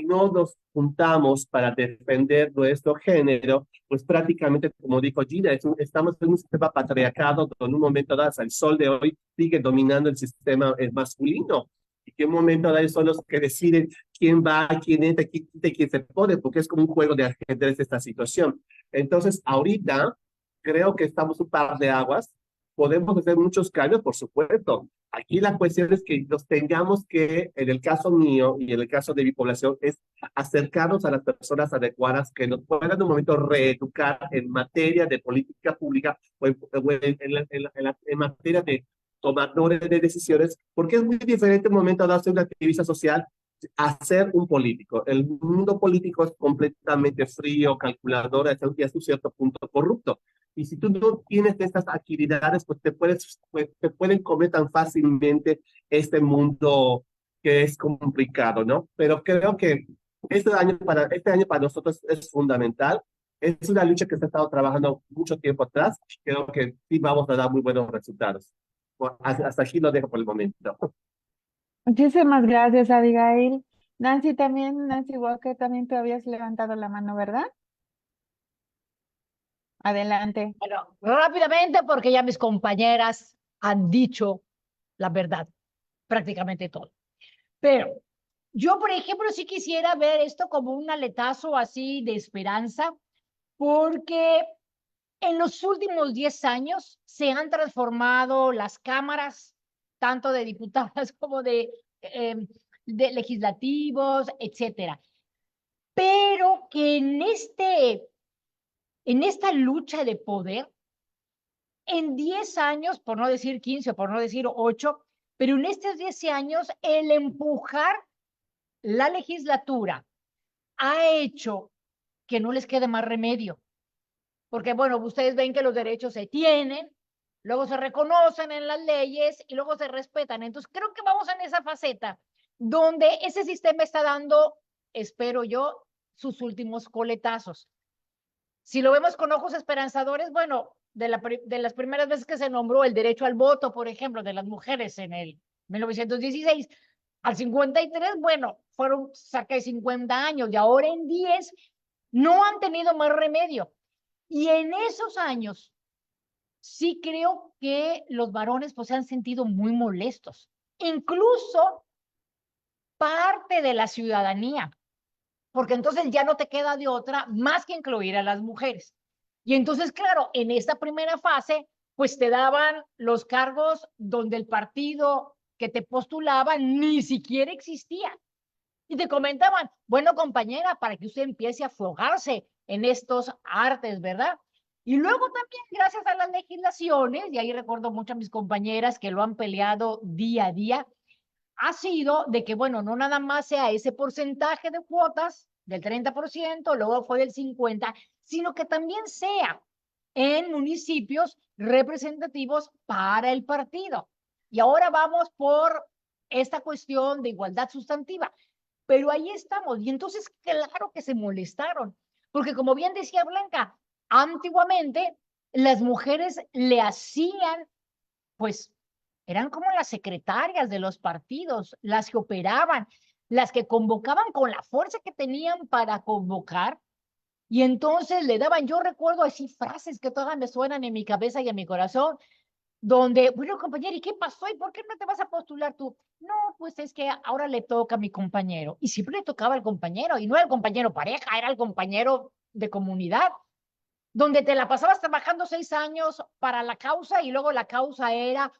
no nos juntamos para defender nuestro género, pues prácticamente, como dijo Gina, estamos en un sistema patriarcado donde en un momento dado, hasta el sol de hoy, sigue dominando el sistema masculino y que en un momento dado son los que deciden quién va, quién entra, quién se pone, porque es como un juego de ajedrez esta situación. Entonces, ahorita creo que estamos un par de aguas, podemos hacer muchos cambios, por supuesto. Aquí la cuestión es que nos tengamos que, en el caso mío y en el caso de mi población, es acercarnos a las personas adecuadas que nos puedan en un momento reeducar en materia de política pública o en materia de tomadores de decisiones, porque es muy diferente un momento de hacer una activista social a ser un político. El mundo político es completamente frío, calculador, y hasta un cierto punto corrupto. Y si tú no tienes estas actividades, pues te pueden comer tan fácilmente este mundo que es complicado, ¿no? Pero creo que este año para nosotros es fundamental. Es una lucha que se ha estado trabajando mucho tiempo atrás. Creo que sí vamos a dar muy buenos resultados. Hasta aquí lo dejo por el momento. Muchísimas gracias, Abigail. Nancy Walker, también tú habías levantado la mano, ¿verdad? Adelante. Bueno, rápidamente, porque ya mis compañeras han dicho la verdad, prácticamente todo. Pero yo, por ejemplo, sí quisiera ver esto como un aletazo así de esperanza, porque en los últimos 10 años se han transformado las cámaras, tanto de diputadas como de legislativos, etcétera. Pero que en esta lucha de poder en 10 años, por no decir 15 o por no decir 8, pero en estos 10 años el empujar la legislatura ha hecho que no les quede más remedio. Porque, bueno, ustedes ven que los derechos se tienen, luego se reconocen en las leyes y luego se respetan. Entonces, creo que vamos en esa faceta donde ese sistema está dando, espero yo, sus últimos coletazos. Si lo vemos con ojos esperanzadores, bueno, de las primeras veces que se nombró el derecho al voto, por ejemplo, de las mujeres en el 1916, al 53, bueno, fueron cerca de 50 años y ahora en 10 no han tenido más remedio. Y en esos años, sí creo que los varones pues se han sentido muy molestos. Incluso parte de la ciudadanía, porque entonces ya no te queda de otra más que incluir a las mujeres. Y entonces, claro, en esta primera fase, pues te daban los cargos donde el partido que te postulaba ni siquiera existía. Y te comentaban, bueno, compañera, para que usted empiece a aflojarse en estos artes, ¿verdad? Y luego también, gracias a las legislaciones, y ahí recuerdo mucho a mis compañeras que lo han peleado día a día, ha sido de que, bueno, no nada más sea ese porcentaje de cuotas del 30%, luego fue del 50%, sino que también sea en municipios representativos para el partido. Y ahora vamos por esta cuestión de igualdad sustantiva. Pero ahí estamos. Y entonces, claro que se molestaron. Porque como bien decía Blanca, antiguamente las mujeres le hacían, pues, eran como las secretarias de los partidos, las que operaban, las que convocaban con la fuerza que tenían para convocar. Y entonces le daban, yo recuerdo así frases que todas me suenan en mi cabeza y en mi corazón, donde, bueno, compañero, ¿y qué pasó? ¿Y por qué no te vas a postular tú? No, pues es que ahora le toca a mi compañero. Y siempre le tocaba al compañero, y no era el compañero pareja, era el compañero de comunidad, donde te la pasabas trabajando 6 años para la causa y luego la causa era,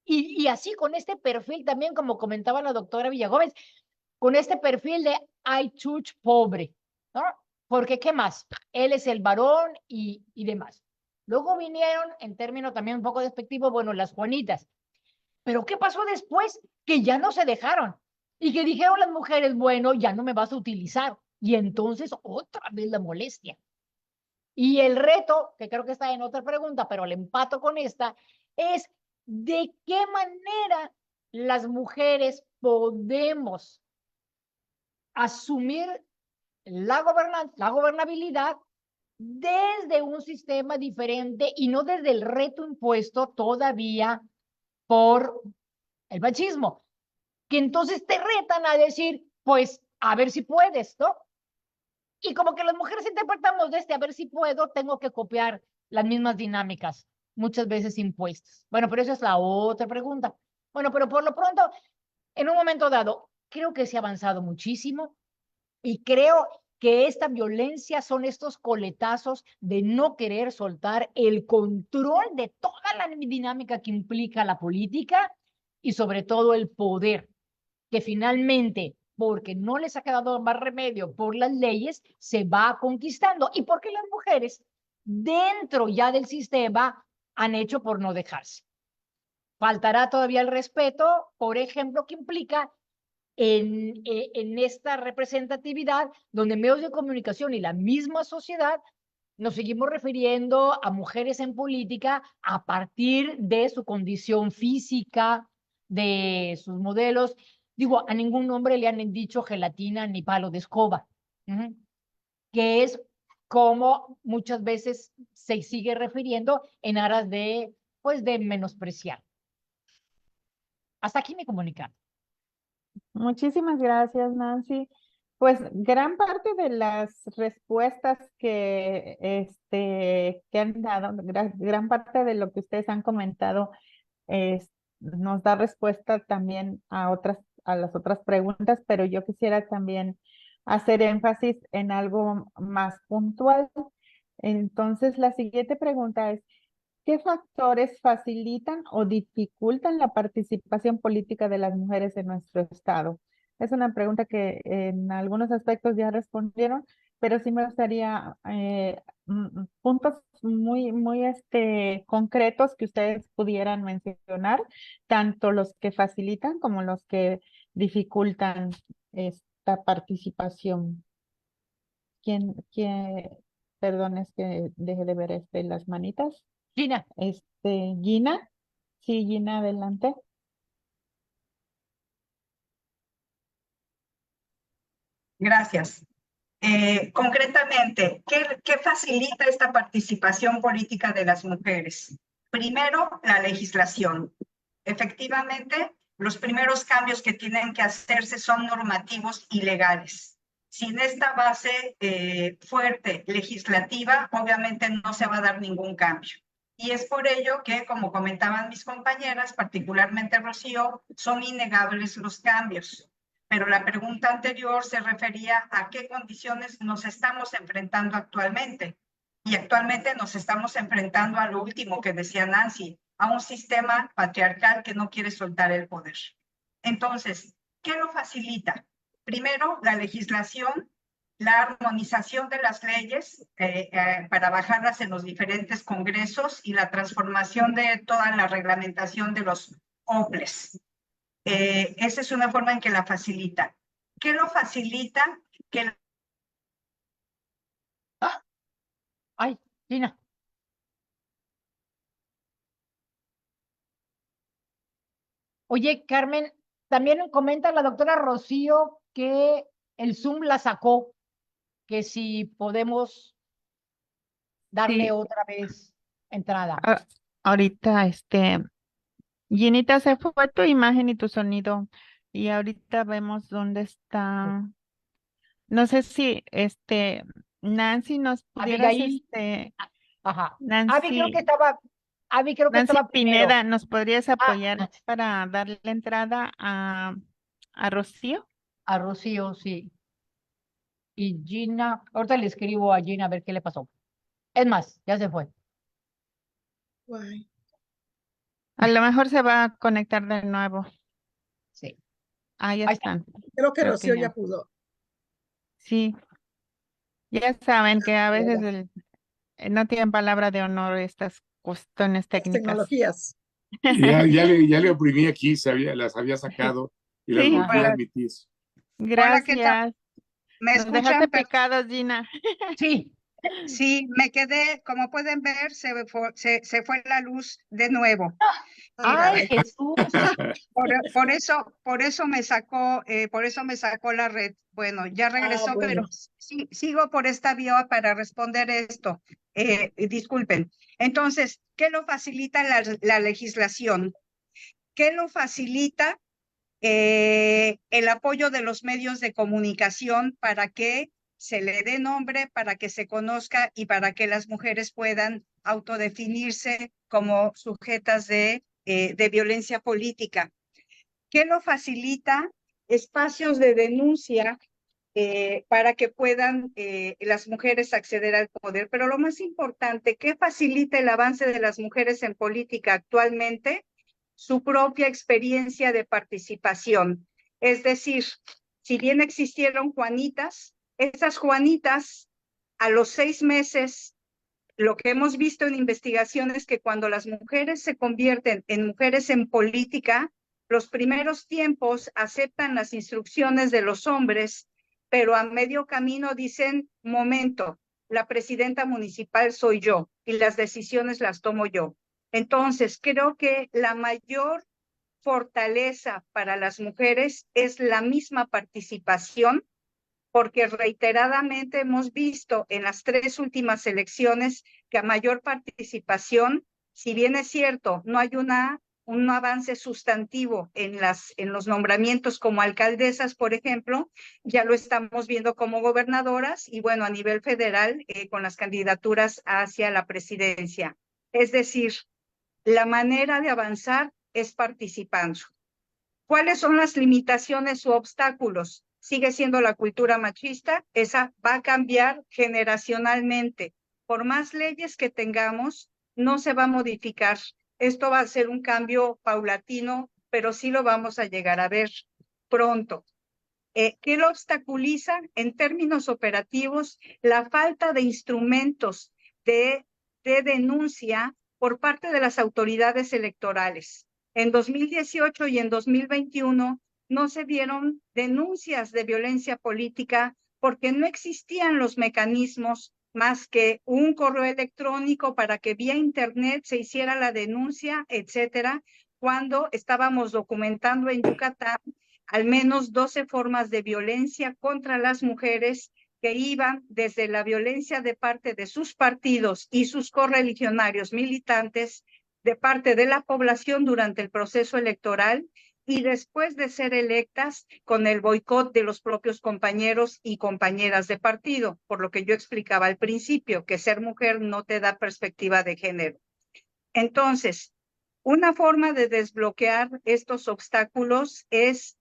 y así con este perfil también, como comentaba la doctora Villagómez, con este perfil de ay, chuch, pobre, ¿no? Porque, ¿qué más? Él es el varón y demás. Luego vinieron, en términos también un poco despectivos, bueno, las Juanitas. Pero ¿qué pasó después? Que ya no se dejaron. Y que dijeron las mujeres, bueno, ya no me vas a utilizar. Y entonces otra vez la molestia. Y el reto, que creo que está en otra pregunta, pero le empato con esta, es de qué manera las mujeres podemos asumir la gobernabilidad desde un sistema diferente y no desde el reto impuesto todavía por el machismo, que entonces te retan a decir, pues, a ver si puedes, ¿no? Y como que las mujeres interpretamos de a ver si puedo, tengo que copiar las mismas dinámicas, muchas veces impuestas. Bueno, pero esa es la otra pregunta. Bueno, pero por lo pronto, en un momento dado, creo que se ha avanzado muchísimo y creo que esta violencia son estos coletazos de no querer soltar el control de toda la dinámica que implica la política y sobre todo el poder, que finalmente, porque no les ha quedado más remedio por las leyes, se va conquistando. Y porque las mujeres dentro ya del sistema han hecho por no dejarse. Faltará todavía el respeto, por ejemplo, que implica en esta representatividad donde medios de comunicación y la misma sociedad nos seguimos refiriendo a mujeres en política a partir de su condición física, de sus modelos. Digo, a ningún hombre le han dicho gelatina ni palo de escoba, que es como muchas veces se sigue refiriendo en aras de, pues, de menospreciar. Hasta aquí mi comunicado. Muchísimas gracias, Nancy. Pues gran parte de las respuestas que han dado, gran parte de lo que ustedes han comentado, nos da respuesta también a las otras preguntas, pero yo quisiera también hacer énfasis en algo más puntual. Entonces, la siguiente pregunta es, ¿qué factores facilitan o dificultan la participación política de las mujeres en nuestro estado? Es una pregunta que en algunos aspectos ya respondieron, pero sí me gustaría puntos muy concretos que ustedes pudieran mencionar, tanto los que facilitan como los que dificultan esta participación. Perdón, es que deje de ver las manitas. Gina, Gina, sí, Gina, adelante. Gracias. Concretamente, ¿qué facilita esta participación política de las mujeres? Primero, la legislación. Efectivamente, los primeros cambios que tienen que hacerse son normativos y legales. Sin esta base fuerte legislativa, obviamente no se va a dar ningún cambio. Y es por ello que, como comentaban mis compañeras, particularmente Rocío, son innegables los cambios. Pero la pregunta anterior se refería a qué condiciones nos estamos enfrentando actualmente. Y actualmente nos estamos enfrentando a lo último que decía Nancy, a un sistema patriarcal que no quiere soltar el poder. Entonces, ¿qué lo facilita? Primero, la legislación, la armonización de las leyes para bajarlas en los diferentes congresos y la transformación de toda la reglamentación de los OPLES. Esa es una forma en que la facilita. ¿Qué lo facilita? Que... ay, Gina. Oye, Carmen, también comenta la doctora Rocío que el Zoom la sacó, que si podemos darle Sí. otra vez entrada. Ahorita, Ginita, se fue tu imagen y tu sonido. Y ahorita vemos dónde está. No sé si, Nancy nos pudieras, Abigail. Ajá. Nancy, Abby creo que Nancy estaba primero. Pineda, ¿nos podrías apoyar Nancy. para darle entrada a Rocío? A Rocío, sí. Y Gina, ahorita le escribo a Gina a ver qué le pasó. Es más, ya se fue. Guay. A lo mejor se va a conectar de nuevo. Sí. Ahí Ahí está. están. Creo que Creo Rocío que ya pudo. sí. Ya saben que a veces no tienen palabra de honor estas cuestiones Las técnicas. tecnologías. Ya le oprimí aquí, las había sacado y las Sí. volví a Ajá. admitir. Hola, ¿qué tal? Gracias. ¿Me Nos dejaste escuchan? picados, Gina. Sí. Sí, me quedé, como pueden ver, se fue la luz de nuevo. Ay, Jesús. Por eso me sacó la red. Bueno, ya regresó, bueno. pero sigo por esta vía para responder esto. Disculpen. Entonces, ¿qué lo facilita la legislación? ¿Qué lo facilita? El apoyo de los medios de comunicación para que se le dé nombre, para que se conozca y para que las mujeres puedan autodefinirse como sujetas de violencia política. ¿Qué lo facilita? Espacios de denuncia para que puedan las mujeres acceder al poder. Pero lo más importante, ¿qué facilita el avance de las mujeres en política actualmente? Su propia experiencia de participación. Es decir, si bien existieron Juanitas, esas Juanitas a los 6 meses, lo que hemos visto en investigaciones es que cuando las mujeres se convierten en mujeres en política, los primeros tiempos aceptan las instrucciones de los hombres, pero a medio camino dicen, momento, la presidenta municipal soy yo y las decisiones las tomo yo. Entonces, creo que la mayor fortaleza para las mujeres es la misma participación, porque reiteradamente hemos visto en las 3 últimas elecciones que a mayor participación, si bien es cierto, no hay un avance sustantivo en los nombramientos como alcaldesas, por ejemplo, ya lo estamos viendo como gobernadoras y bueno, a nivel federal con las candidaturas hacia la presidencia. Es decir, la manera de avanzar es participando. ¿Cuáles son las limitaciones u obstáculos? Sigue siendo la cultura machista, esa va a cambiar generacionalmente. Por más leyes que tengamos, no se va a modificar. Esto va a ser un cambio paulatino, pero sí lo vamos a llegar a ver pronto. ¿Qué lo obstaculiza? En términos operativos, la falta de instrumentos de denuncia por parte de las autoridades electorales. En 2018 y en 2021 no se dieron denuncias de violencia política porque no existían los mecanismos más que un correo electrónico para que vía internet se hiciera la denuncia, etcétera, cuando estábamos documentando en Yucatán al menos 12 formas de violencia contra las mujeres que iban desde la violencia de parte de sus partidos y sus correligionarios militantes, de parte de la población durante el proceso electoral y después de ser electas con el boicot de los propios compañeros y compañeras de partido, por lo que yo explicaba al principio, que ser mujer no te da perspectiva de género. Entonces, una forma de desbloquear estos obstáculos es,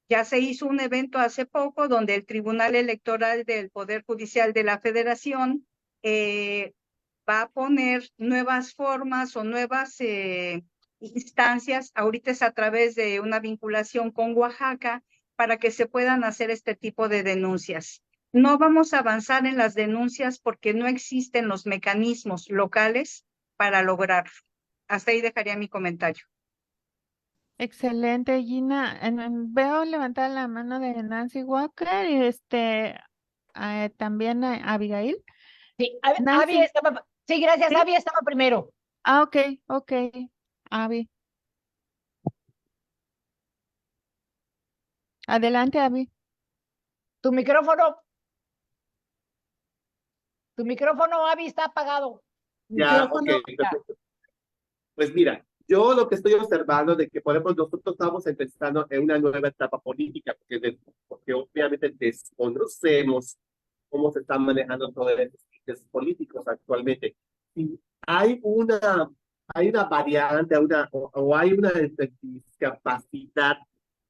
ya se hizo un evento hace poco donde el Tribunal Electoral del Poder Judicial de la Federación va a poner nuevas formas o nuevas instancias, ahorita es a través de una vinculación con Oaxaca, para que se puedan hacer este tipo de denuncias. No vamos a avanzar en las denuncias porque no existen los mecanismos locales para lograrlo. Hasta ahí dejaría mi comentario. Excelente, Gina. Veo levantada la mano de Nancy Walker y también Abigail. Sí, Nancy. Abby estaba, sí, gracias, ¿Sí? Abby estaba primero. Ah, ok, Abby. Adelante, Abby. Tu micrófono, Abby, está apagado. Ya, ok, Micrófono, ya. perfecto. Pues mira, yo lo que estoy observando de que, por ejemplo, nosotros estamos empezando en una nueva etapa política, porque obviamente desconocemos cómo se están manejando todos estos políticos actualmente. Y hay una variante, o hay una discapacidad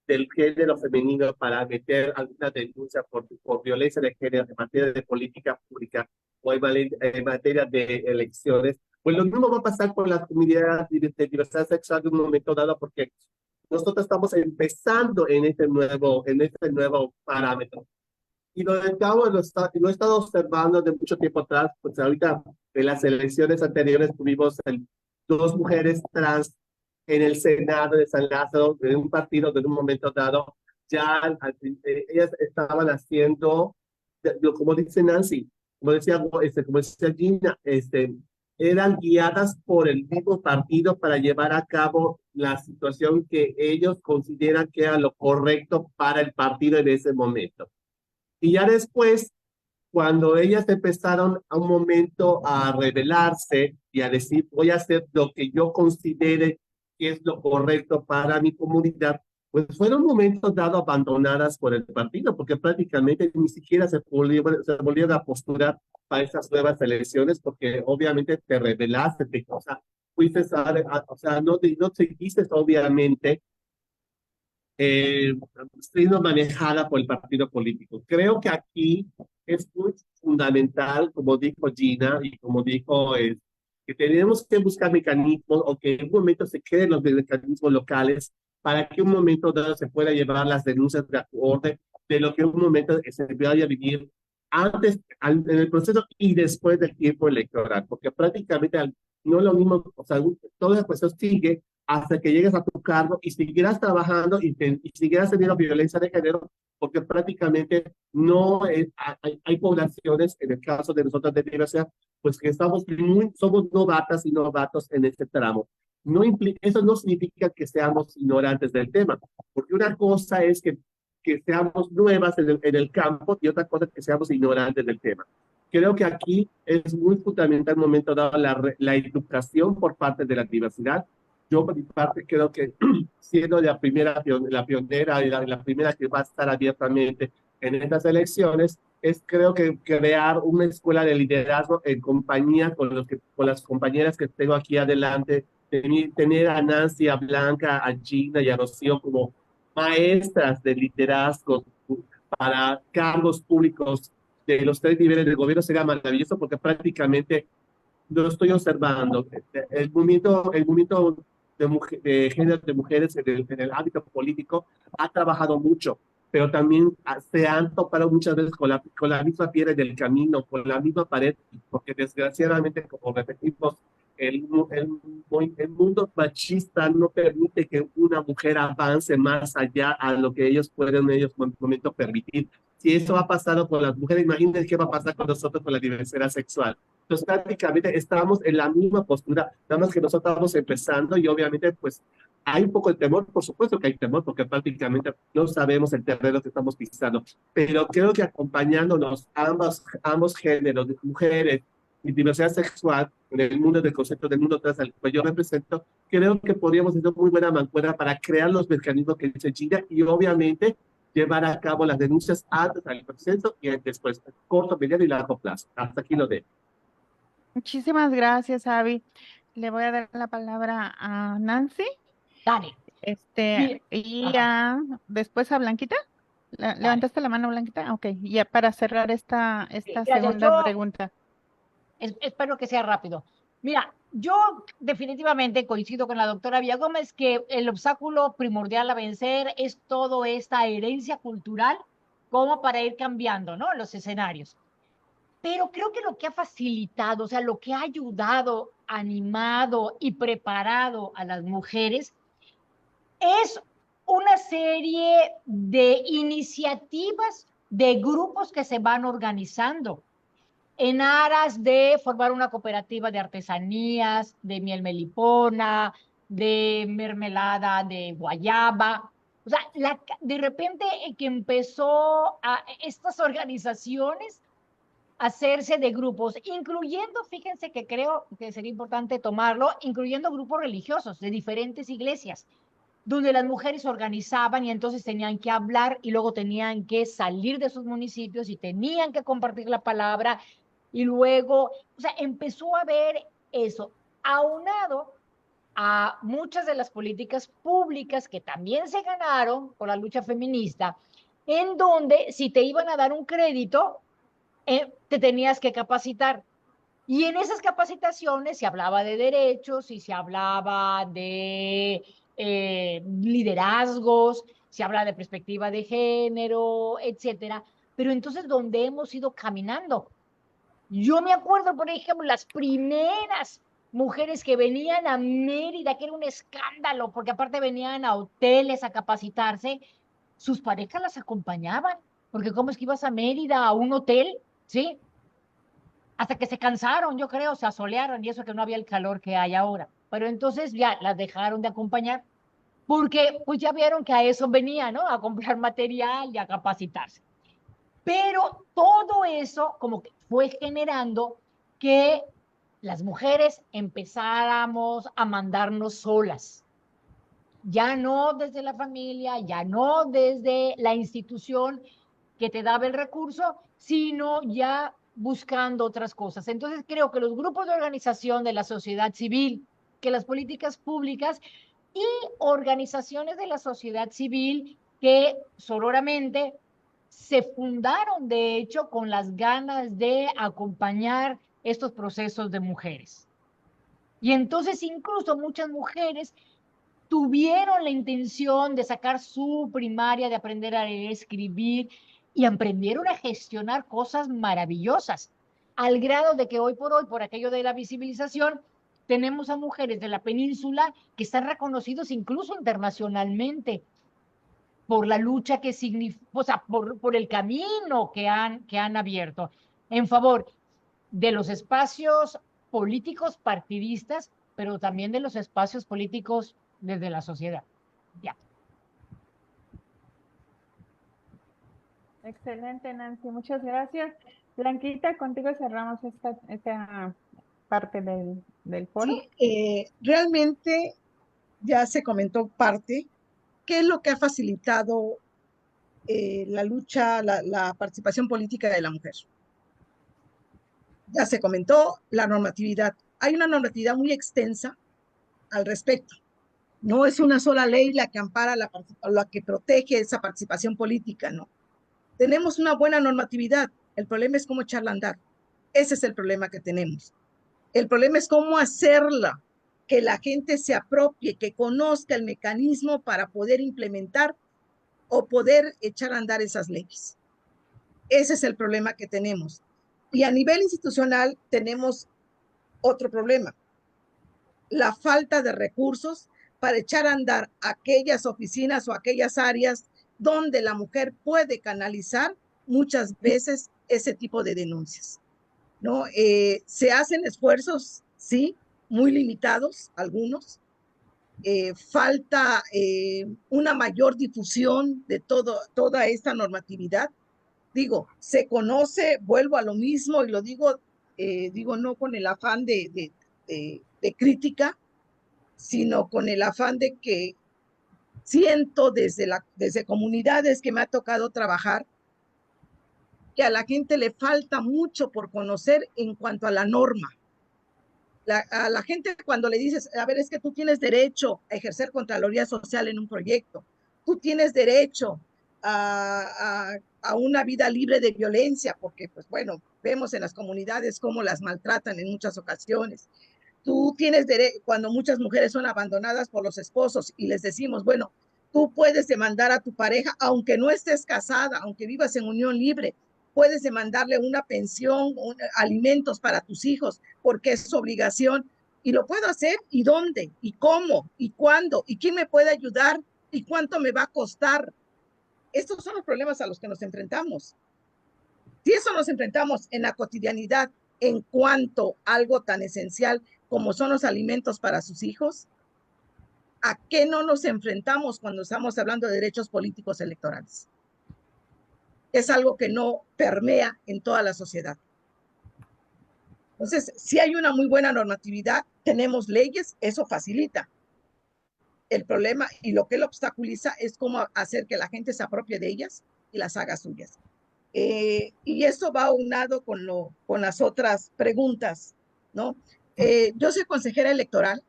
del género femenino para meter alguna denuncia por violencia de género en materia de política pública o en materia de elecciones. Pues lo mismo va a pasar con la comunidad de diversidad sexual de un momento dado, porque nosotros estamos empezando en este nuevo parámetro. Y lo he estado observando de mucho tiempo atrás, pues ahorita en las elecciones anteriores tuvimos dos mujeres trans en el Senado de San Lázaro, de un partido de un momento dado, ya ellas estaban haciendo, como dice Nancy, como decía Gina, eran guiadas por el mismo partido para llevar a cabo la situación que ellos consideran que era lo correcto para el partido en ese momento. Y ya después, cuando ellas empezaron a un momento a rebelarse y a decir, voy a hacer lo que yo considere que es lo correcto para mi comunidad, pues fueron momentos dados abandonadas por el partido, porque prácticamente ni siquiera se volvieron a postular para esas nuevas elecciones, porque obviamente te rebelaste, o sea, no seguiste obviamente siendo manejada por el partido político. Creo que aquí es muy fundamental, como dijo Gina y como dijo, que tenemos que buscar mecanismos o que en un momento se queden los mecanismos locales para que un momento dado se pueda llevar las denuncias de orden de lo que un momento se vaya a vivir antes, en el proceso y después del tiempo electoral, porque prácticamente no es lo mismo, o sea, toda la cuestión sigue hasta que llegues a tu cargo y seguirás trabajando y seguirás teniendo violencia de género, porque prácticamente no hay poblaciones, en el caso de nosotros de diversidad, pues que somos novatas y novatos en este tramo. Eso no significa que seamos ignorantes del tema, porque una cosa es que seamos nuevas en el campo y otra cosa es que seamos ignorantes del tema. Creo que aquí es muy fundamental el momento dado la educación por parte de la diversidad. Yo, por mi parte, creo que siendo la pionera y la primera que va a estar abiertamente en estas elecciones, creo que crear una escuela de liderazgo en compañía con las compañeras que tengo aquí adelante, tener a Nancy, a Blanca, a Gina y a Rocío como maestras de liderazgo para cargos públicos de los 3 niveles del gobierno sería maravilloso, porque prácticamente lo estoy observando. El movimiento de género de mujeres en el ámbito político ha trabajado mucho pero también se han topado muchas veces con la misma piedra del camino, con la misma pared, porque desgraciadamente, como repetimos, el mundo machista no permite que una mujer avance más allá a lo que ellos pueden en ellos momento permitir. Si eso ha pasado con las mujeres, imagínense qué va a pasar con nosotros con la diversidad sexual. Entonces, prácticamente estamos en la misma postura, nada más que nosotros estamos empezando y obviamente, pues, hay un poco de temor, por supuesto que hay temor, porque prácticamente no sabemos el terreno que estamos pisando, pero creo que acompañándonos ambos géneros, mujeres y diversidad sexual, en el mundo del concepto del mundo trans al que yo represento, creo que podríamos hacer muy buena mancuerna para crear los mecanismos que dice China y obviamente llevar a cabo las denuncias antes al proceso y después, corto, mediano y largo plazo. Hasta aquí lo dejo. Muchísimas gracias, Avi. Le voy a dar la palabra a Nancy, Dale. y Ajá. después a Blanquita. Dale. ¿Levantaste la mano, Blanquita? Ok, ya para cerrar esta Gracias. segunda Yo pregunta. espero que sea rápido. Mira, yo definitivamente coincido con la doctora Villagómez que el obstáculo primordial a vencer es toda esta herencia cultural como para ir cambiando, ¿no? Los escenarios. Pero creo que lo que ha facilitado, o sea, lo que ha ayudado, animado y preparado a las mujeres es una serie de iniciativas de grupos que se van organizando en aras de formar una cooperativa de artesanías, de miel melipona, de mermelada de guayaba. O sea, de repente que empezó a estas organizaciones a hacerse de grupos, incluyendo, fíjense que creo que sería importante tomarlo, incluyendo grupos religiosos de diferentes iglesias donde las mujeres se organizaban y entonces tenían que hablar y luego tenían que salir de sus municipios y tenían que compartir la palabra y luego, o sea, empezó a ver eso, aunado a muchas de las políticas públicas que también se ganaron por la lucha feminista, en donde si te iban a dar un crédito, te tenías que capacitar. Y en esas capacitaciones se hablaba de derechos y se hablaba de liderazgos, se habla de perspectiva de género, etcétera. Pero entonces, ¿dónde hemos ido caminando? Yo me acuerdo, por ejemplo, las primeras mujeres que venían a Mérida, que era un escándalo, porque aparte venían a hoteles a capacitarse, sus parejas las acompañaban, porque ¿cómo es que ibas a Mérida, a un hotel? ¿Sí? Hasta que se cansaron, yo creo, se asolearon y eso que no había el calor que hay ahora. Pero entonces ya las dejaron de acompañar porque pues ya vieron que a eso venía, ¿no? A comprar material y a capacitarse. Pero todo eso como que fue generando que las mujeres empezáramos a mandarnos solas. Ya no desde la familia, ya no desde la institución que te daba el recurso, sino ya buscando otras cosas. Entonces creo que los grupos de organización de la sociedad civil, que las políticas públicas y organizaciones de la sociedad civil que sororamente se fundaron, de hecho, con las ganas de acompañar estos procesos de mujeres. Y entonces incluso muchas mujeres tuvieron la intención de sacar su primaria, de aprender a leer, escribir, y aprendieron a gestionar cosas maravillosas, al grado de que hoy por hoy, por aquello de la visibilización, tenemos a mujeres de la península que están reconocidos incluso internacionalmente por la lucha que significa, o sea, por el camino que han abierto en favor de los espacios políticos partidistas, pero también de los espacios políticos desde la sociedad. Ya. Excelente, Nancy, muchas gracias. Blanquita, contigo cerramos esta parte del foro. Sí, realmente ya se comentó parte. ¿Qué es lo que ha facilitado la lucha, la participación política de la mujer? Ya se comentó la normatividad. Hay una normatividad muy extensa al respecto. No es una sola ley la que ampara, la que protege esa participación política, no. Tenemos una buena normatividad. El problema es cómo echarla a andar. Ese es el problema que tenemos. El problema es cómo hacerla, que la gente se apropie, que conozca el mecanismo para poder implementar o poder echar a andar esas leyes. Ese es el problema que tenemos. Y a nivel institucional tenemos otro problema, la falta de recursos para echar a andar aquellas oficinas o aquellas áreas donde la mujer puede canalizar muchas veces ese tipo de denuncias, ¿no? Se hacen esfuerzos, sí, muy limitados, algunos. Falta una mayor difusión de toda esta normatividad. Digo, se conoce, vuelvo a lo mismo y lo digo, no con el afán de crítica, sino con el afán de que siento desde comunidades que me ha tocado trabajar, que a la gente le falta mucho por conocer en cuanto a la norma. A la gente cuando le dices, a ver, es que tú tienes derecho a ejercer Contraloría Social en un proyecto, tú tienes derecho a una vida libre de violencia, porque pues bueno, vemos en las comunidades cómo las maltratan en muchas ocasiones. Tú tienes derecho, cuando muchas mujeres son abandonadas por los esposos y les decimos, bueno, tú puedes demandar a tu pareja, aunque no estés casada, aunque vivas en unión libre, puedes demandarle una pensión, alimentos para tus hijos, porque es su obligación. Y lo puedo hacer, ¿y dónde? ¿Y cómo? ¿Y cuándo? ¿Y quién me puede ayudar? ¿Y cuánto me va a costar? Estos son los problemas a los que nos enfrentamos. Si eso nos enfrentamos en la cotidianidad en cuanto a algo tan esencial como son los alimentos para sus hijos, ¿a qué no nos enfrentamos cuando estamos hablando de derechos políticos electorales? Es algo que no permea en toda la sociedad. Entonces, si hay una muy buena normatividad, tenemos leyes, eso facilita. El problema y lo que lo obstaculiza es cómo hacer que la gente se apropie de ellas y las haga suyas. Y eso va aunado con las otras preguntas, ¿no? Yo soy consejera electoral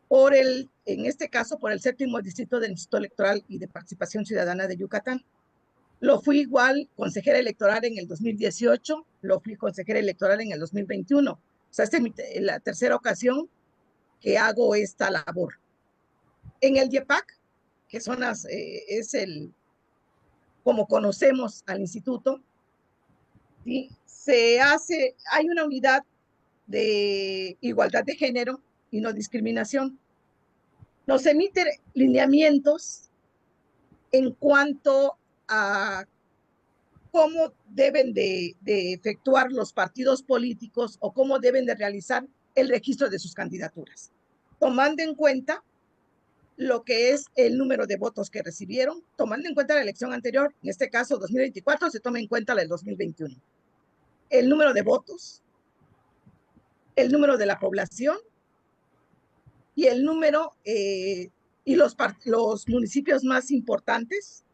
en este caso, por el 7º distrito del Instituto Electoral y de Participación Ciudadana de Yucatán. Lo fui igual consejera electoral en el 2018, lo fui consejera electoral en el 2021. O sea, esta es la tercera ocasión que hago esta labor. En el IEPAC, que son como conocemos al instituto, ¿sí? Hay una unidad de igualdad de género y no discriminación. Nos emiten lineamientos en cuanto a cómo deben de efectuar los partidos políticos o cómo deben de realizar el registro de sus candidaturas, tomando en cuenta lo que es el número de votos que recibieron, tomando en cuenta la elección anterior, en este caso 2024, se toma en cuenta la del 2021. El número de votos, el número de la población y el número y los municipios más importantes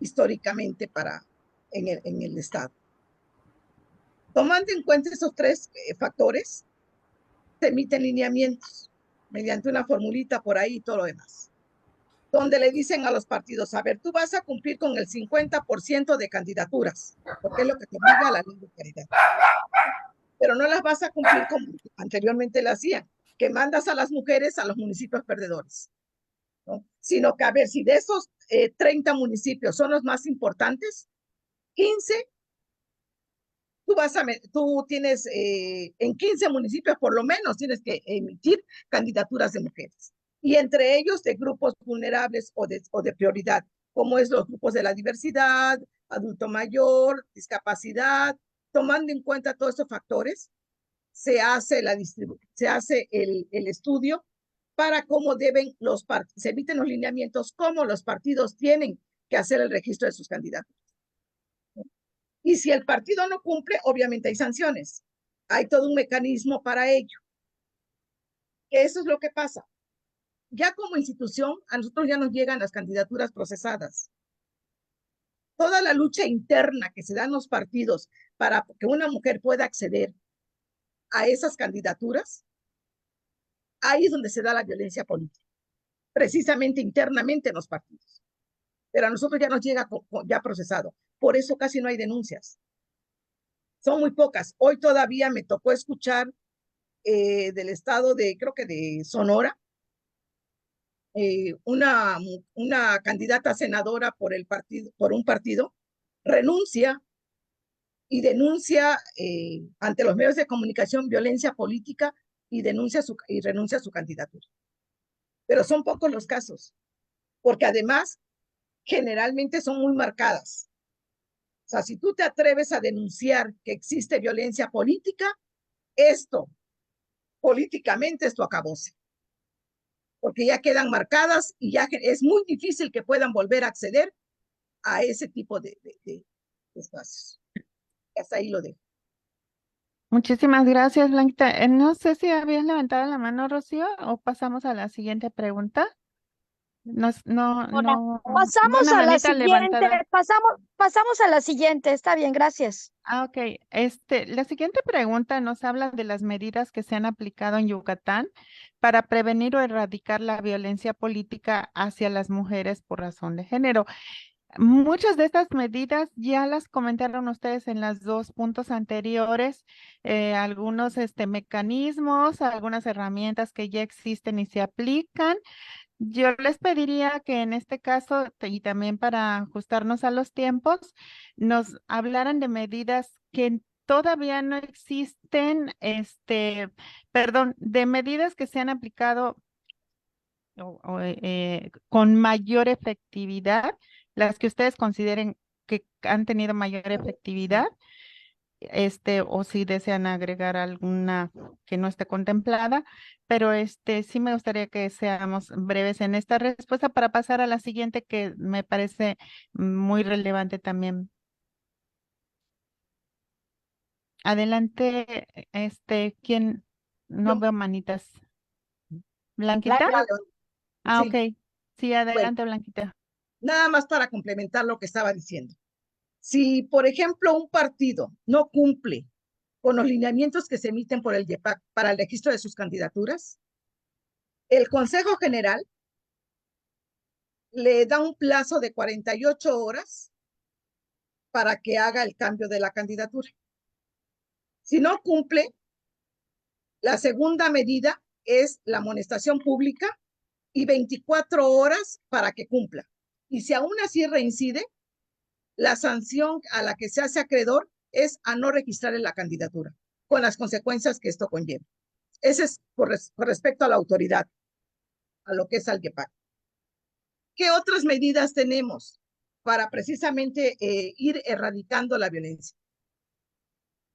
históricamente en el estado. Tomando en cuenta esos tres factores, se emiten lineamientos mediante una formulita por ahí y todo lo demás, donde le dicen a los partidos, a ver, tú vas a cumplir con el 50% de candidaturas, porque es lo que te obliga a la ley de paridad, pero no las vas a cumplir como anteriormente lo hacían, que mandas a las mujeres a los municipios perdedores, ¿no? Sino que, a ver, si de esos 30 municipios son los más importantes, 15, tú tienes, en 15 municipios por lo menos tienes que emitir candidaturas de mujeres. Y entre ellos de grupos vulnerables o de prioridad, como es los grupos de la diversidad, adulto mayor, discapacidad. Tomando en cuenta todos estos factores, se hace el estudio para cómo se emiten los lineamientos, cómo los partidos tienen que hacer el registro de sus candidatos. Y si el partido no cumple, obviamente hay sanciones. Hay todo un mecanismo para ello. Eso es lo que pasa. Ya como institución, a nosotros ya nos llegan las candidaturas procesadas. Toda la lucha interna que se da en los partidos para que una mujer pueda acceder a esas candidaturas, ahí es donde se da la violencia política, precisamente internamente en los partidos. Pero a nosotros ya nos llega ya procesado. Por eso casi no hay denuncias. Son muy pocas. Hoy todavía me tocó escuchar del estado creo que de Sonora, una candidata senadora por el partido, por un partido, renuncia y denuncia ante los medios de comunicación violencia política y renuncia a su candidatura. Pero son pocos los casos, porque además generalmente son muy marcadas. O sea, si tú te atreves a denunciar que existe violencia política, esto políticamente es tu acabose, porque ya quedan marcadas y ya es muy difícil que puedan volver a acceder a ese tipo de espacios. Hasta ahí lo dejo. Muchísimas gracias, Blanquita. No sé si habías levantado la mano, Rocío, o pasamos a la siguiente pregunta. No, Ahora, no, pasamos una a la manita siguiente, levantada. pasamos a la siguiente, está bien, gracias. Ok. La siguiente pregunta nos habla de las medidas que se han aplicado en Yucatán para prevenir o erradicar la violencia política hacia las mujeres por razón de género. Muchas de estas medidas ya las comentaron ustedes en los dos puntos anteriores, algunos mecanismos, algunas herramientas que ya existen y se aplican. Yo les pediría que en este caso, y también para ajustarnos a los tiempos, nos hablaran de medidas que todavía no existen, perdón, de medidas que se han aplicado con mayor efectividad, las que ustedes consideren que han tenido mayor efectividad, o si desean agregar alguna que no esté contemplada, pero sí me gustaría que seamos breves en esta respuesta para pasar a la siguiente que me parece muy relevante también. Adelante, ¿quién? No Yo, veo manitas. ¿Blanquita? Ah, sí, ok. Sí, bueno, adelante, Blanquita. nada más para complementar lo que estaba diciendo. Si, por ejemplo, un partido no cumple con los lineamientos que se emiten por el IEPAC para el registro de sus candidaturas, el Consejo General le da un plazo de 48 horas para que haga el cambio de la candidatura. Si no cumple, la segunda medida es la amonestación pública y 24 horas para que cumpla. Y si aún así reincide, la sanción a la que se hace acreedor es a no registrar en la candidatura, con las consecuencias que esto conlleva. Ese es con respecto a la autoridad, a lo que es Algepac. ¿Qué otras medidas tenemos para precisamente ir erradicando la violencia?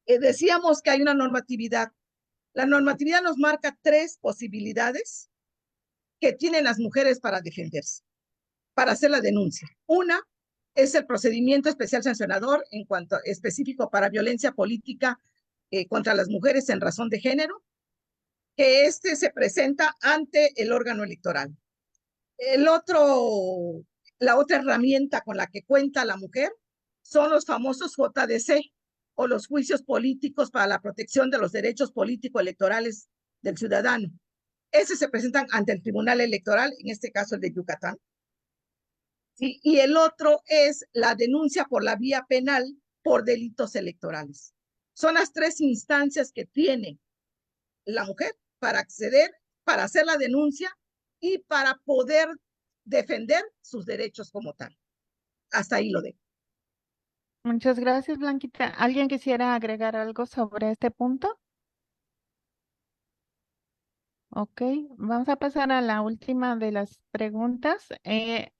Decíamos que hay una normatividad. La normatividad nos marca 3 posibilidades que tienen las mujeres para defenderse, para hacer la denuncia. Una es el procedimiento especial sancionador en cuanto específico para violencia política contra las mujeres en razón de género, que se presenta ante el órgano electoral. La otra herramienta con la que cuenta la mujer son los famosos JDC o los juicios políticos para la protección de los derechos político-electorales del ciudadano. Esos se presentan ante el Tribunal Electoral, en este caso el de Yucatán. ¿Sí? Y el otro es la denuncia por la vía penal por delitos electorales. Son las 3 instancias que tiene la mujer para acceder, para hacer la denuncia y para poder defender sus derechos como tal. Hasta ahí lo dejo. Muchas gracias, Blanquita. ¿Alguien quisiera agregar algo sobre este punto? Ok, vamos a pasar a la última de las preguntas. ¿Qué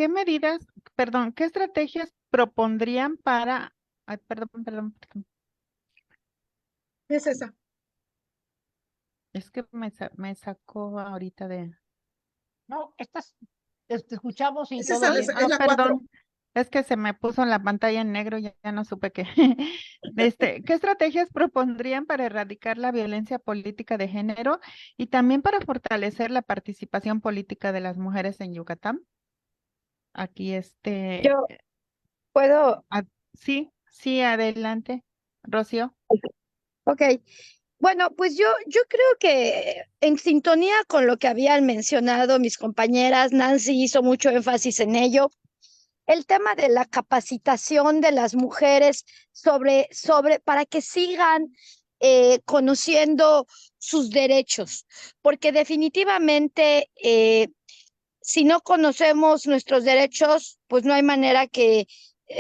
medidas, perdón, qué estrategias propondrían para, ay, perdón, ¿Qué es esa? es que me sacó ahorita de, No, te escuchamos y Es, todo bien. es la 4. perdón, es que se me puso en la pantalla en negro, ya no supe qué. ¿Qué estrategias propondrían para erradicar la violencia política de género y también para fortalecer la participación política de las mujeres en Yucatán? Aquí Yo puedo, ah, sí, adelante, Rocío. ok. Bueno, pues yo creo que en sintonía con lo que habían mencionado mis compañeras, Nancy hizo mucho énfasis en ello. El tema de la capacitación de las mujeres para que sigan conociendo sus derechos, porque definitivamente si no conocemos nuestros derechos, pues no hay manera que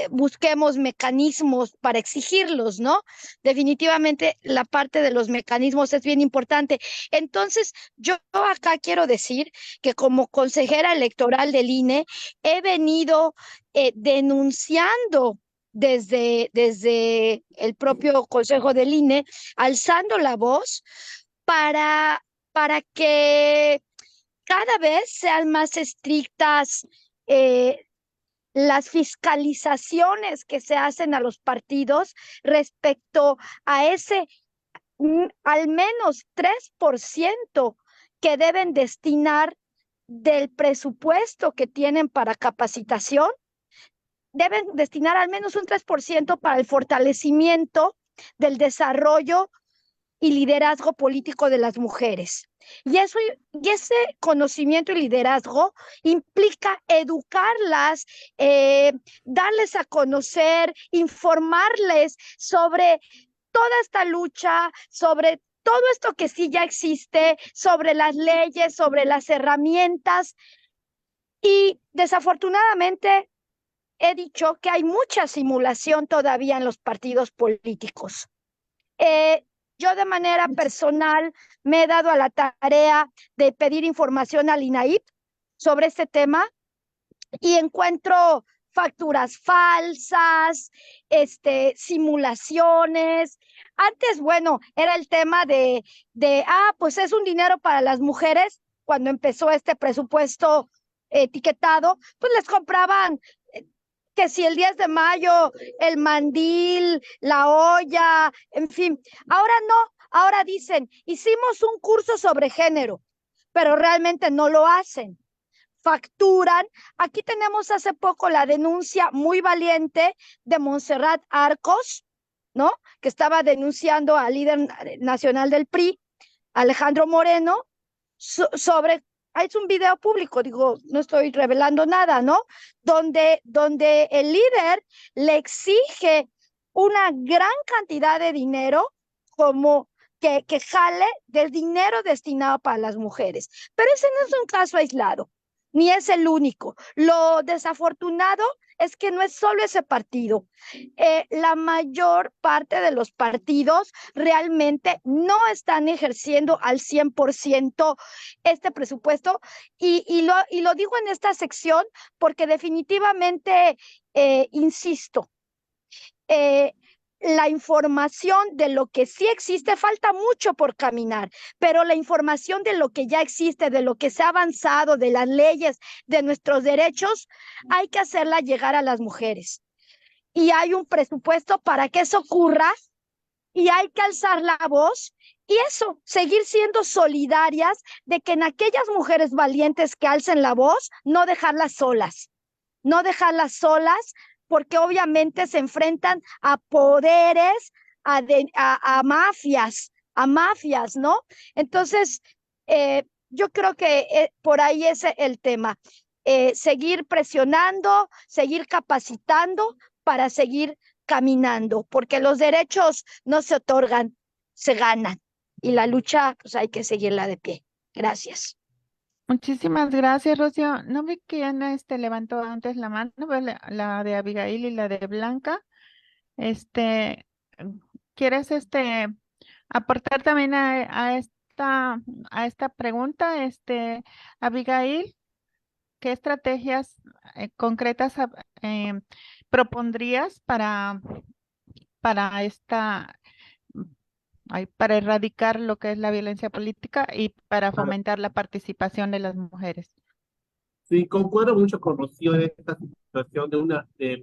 busquemos mecanismos para exigirlos, ¿no? Definitivamente la parte de los mecanismos es bien importante. Entonces, yo acá quiero decir que como consejera electoral del INE he venido denunciando desde el propio Consejo del INE, alzando la voz para que cada vez sean más estrictas las fiscalizaciones que se hacen a los partidos respecto a ese al menos 3% que deben destinar del presupuesto que tienen para capacitación, deben destinar al menos un 3% para el fortalecimiento del desarrollo y liderazgo político de las mujeres. Y ese conocimiento y liderazgo implica educarlas, darles a conocer, informarles sobre toda esta lucha, sobre todo esto que sí ya existe, sobre las leyes, sobre las herramientas. Y desafortunadamente he dicho que hay mucha simulación todavía en los partidos políticos. Yo de manera personal me he dado a la tarea de pedir información al INAIP sobre este tema y encuentro facturas falsas, simulaciones. Antes, bueno, era el tema pues es un dinero para las mujeres. Cuando empezó este presupuesto etiquetado, pues les compraban que si el 10 de mayo, el mandil, la olla, en fin. Ahora no, ahora dicen, hicimos un curso sobre género, pero realmente no lo hacen. Facturan. Aquí tenemos hace poco la denuncia muy valiente de Montserrat Arcos, ¿no? Que estaba denunciando al líder nacional del PRI, Alejandro Moreno, sobre es un video público, digo, no estoy revelando nada, ¿no? Donde el líder le exige una gran cantidad de dinero como que jale del dinero destinado para las mujeres. Pero ese no es un caso aislado, ni es el único. Lo desafortunado es que no es solo ese partido. La mayor parte de los partidos realmente no están ejerciendo al 100% este presupuesto y lo digo en esta sección porque definitivamente, insisto, la información de lo que sí existe, falta mucho por caminar, pero la información de lo que ya existe, de lo que se ha avanzado, de las leyes, de nuestros derechos, hay que hacerla llegar a las mujeres. Y hay un presupuesto para que eso ocurra y hay que alzar la voz y eso, seguir siendo solidarias de que en aquellas mujeres valientes que alcen la voz, no dejarlas solas, porque obviamente se enfrentan a poderes, a mafias, ¿no? Entonces, yo creo que por ahí es el tema. Seguir presionando, seguir capacitando para seguir caminando, porque los derechos no se otorgan, se ganan. Y la lucha, pues hay que seguirla de pie. Gracias. Muchísimas gracias, Rocío. No vi quién levantó antes la mano, pero la de Abigail y la de Blanca. ¿Quieres aportar también a esta pregunta? Abigail, ¿qué estrategias concretas propondrías para para erradicar lo que es la violencia política y para Claro. fomentar la participación de las mujeres? Sí, concuerdo mucho con Rocío en esta situación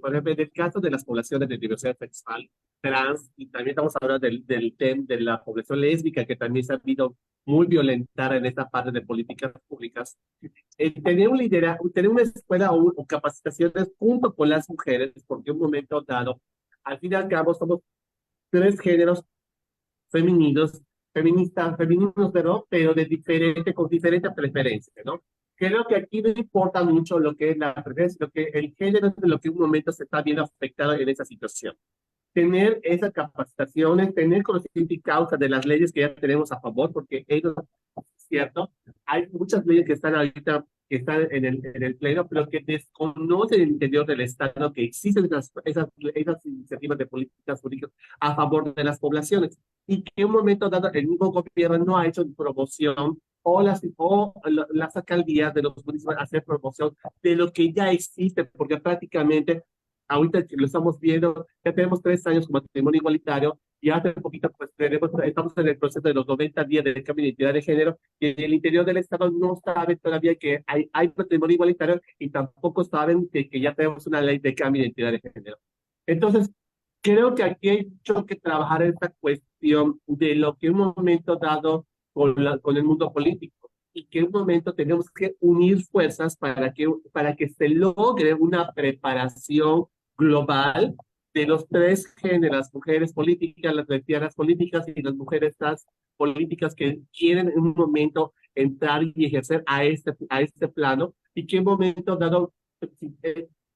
por ejemplo, en el caso de las poblaciones de diversidad sexual, trans, y también estamos hablando del tema de la población lésbica, que también se ha visto muy violentada en esta parte de políticas públicas. Tener un liderazgo, tener una escuela o capacitaciones junto con las mujeres, porque en un momento dado, al fin y al cabo, somos tres géneros femeninos, pero con diferentes preferencias, ¿no? Creo que aquí no importa mucho lo que es la preferencia, lo que el género es de lo que en un momento se está viendo afectado en esa situación. tener esas capacitaciones, tener conocimiento y causa de las leyes que ya tenemos a favor, porque ellos, es cierto, hay muchas leyes que están ahorita, que están en el pleno, pero que desconocen el interior del Estado que existen esas iniciativas de políticas públicas a favor de las poblaciones, y que en un momento dado el mismo gobierno no ha hecho promoción o las alcaldías de los municipios hacer promoción de lo que ya existe, porque prácticamente ahorita que lo estamos viendo, ya tenemos 3 años como matrimonio igualitario y hace poquito pues estamos en el proceso de los 90 días de cambio de identidad de género y en el interior del Estado no saben todavía que hay matrimonio igualitario y tampoco saben que ya tenemos una ley de cambio de identidad de género. Entonces, creo que aquí hay mucho que trabajar en esta cuestión de lo que en un momento dado con el mundo político y que en un momento tenemos que unir fuerzas para que se logre una preparación global de los 3 géneros, mujeres políticas, las lesbianas políticas y las mujeres trans políticas que quieren en un momento entrar y ejercer a este plano y que en un momento dado,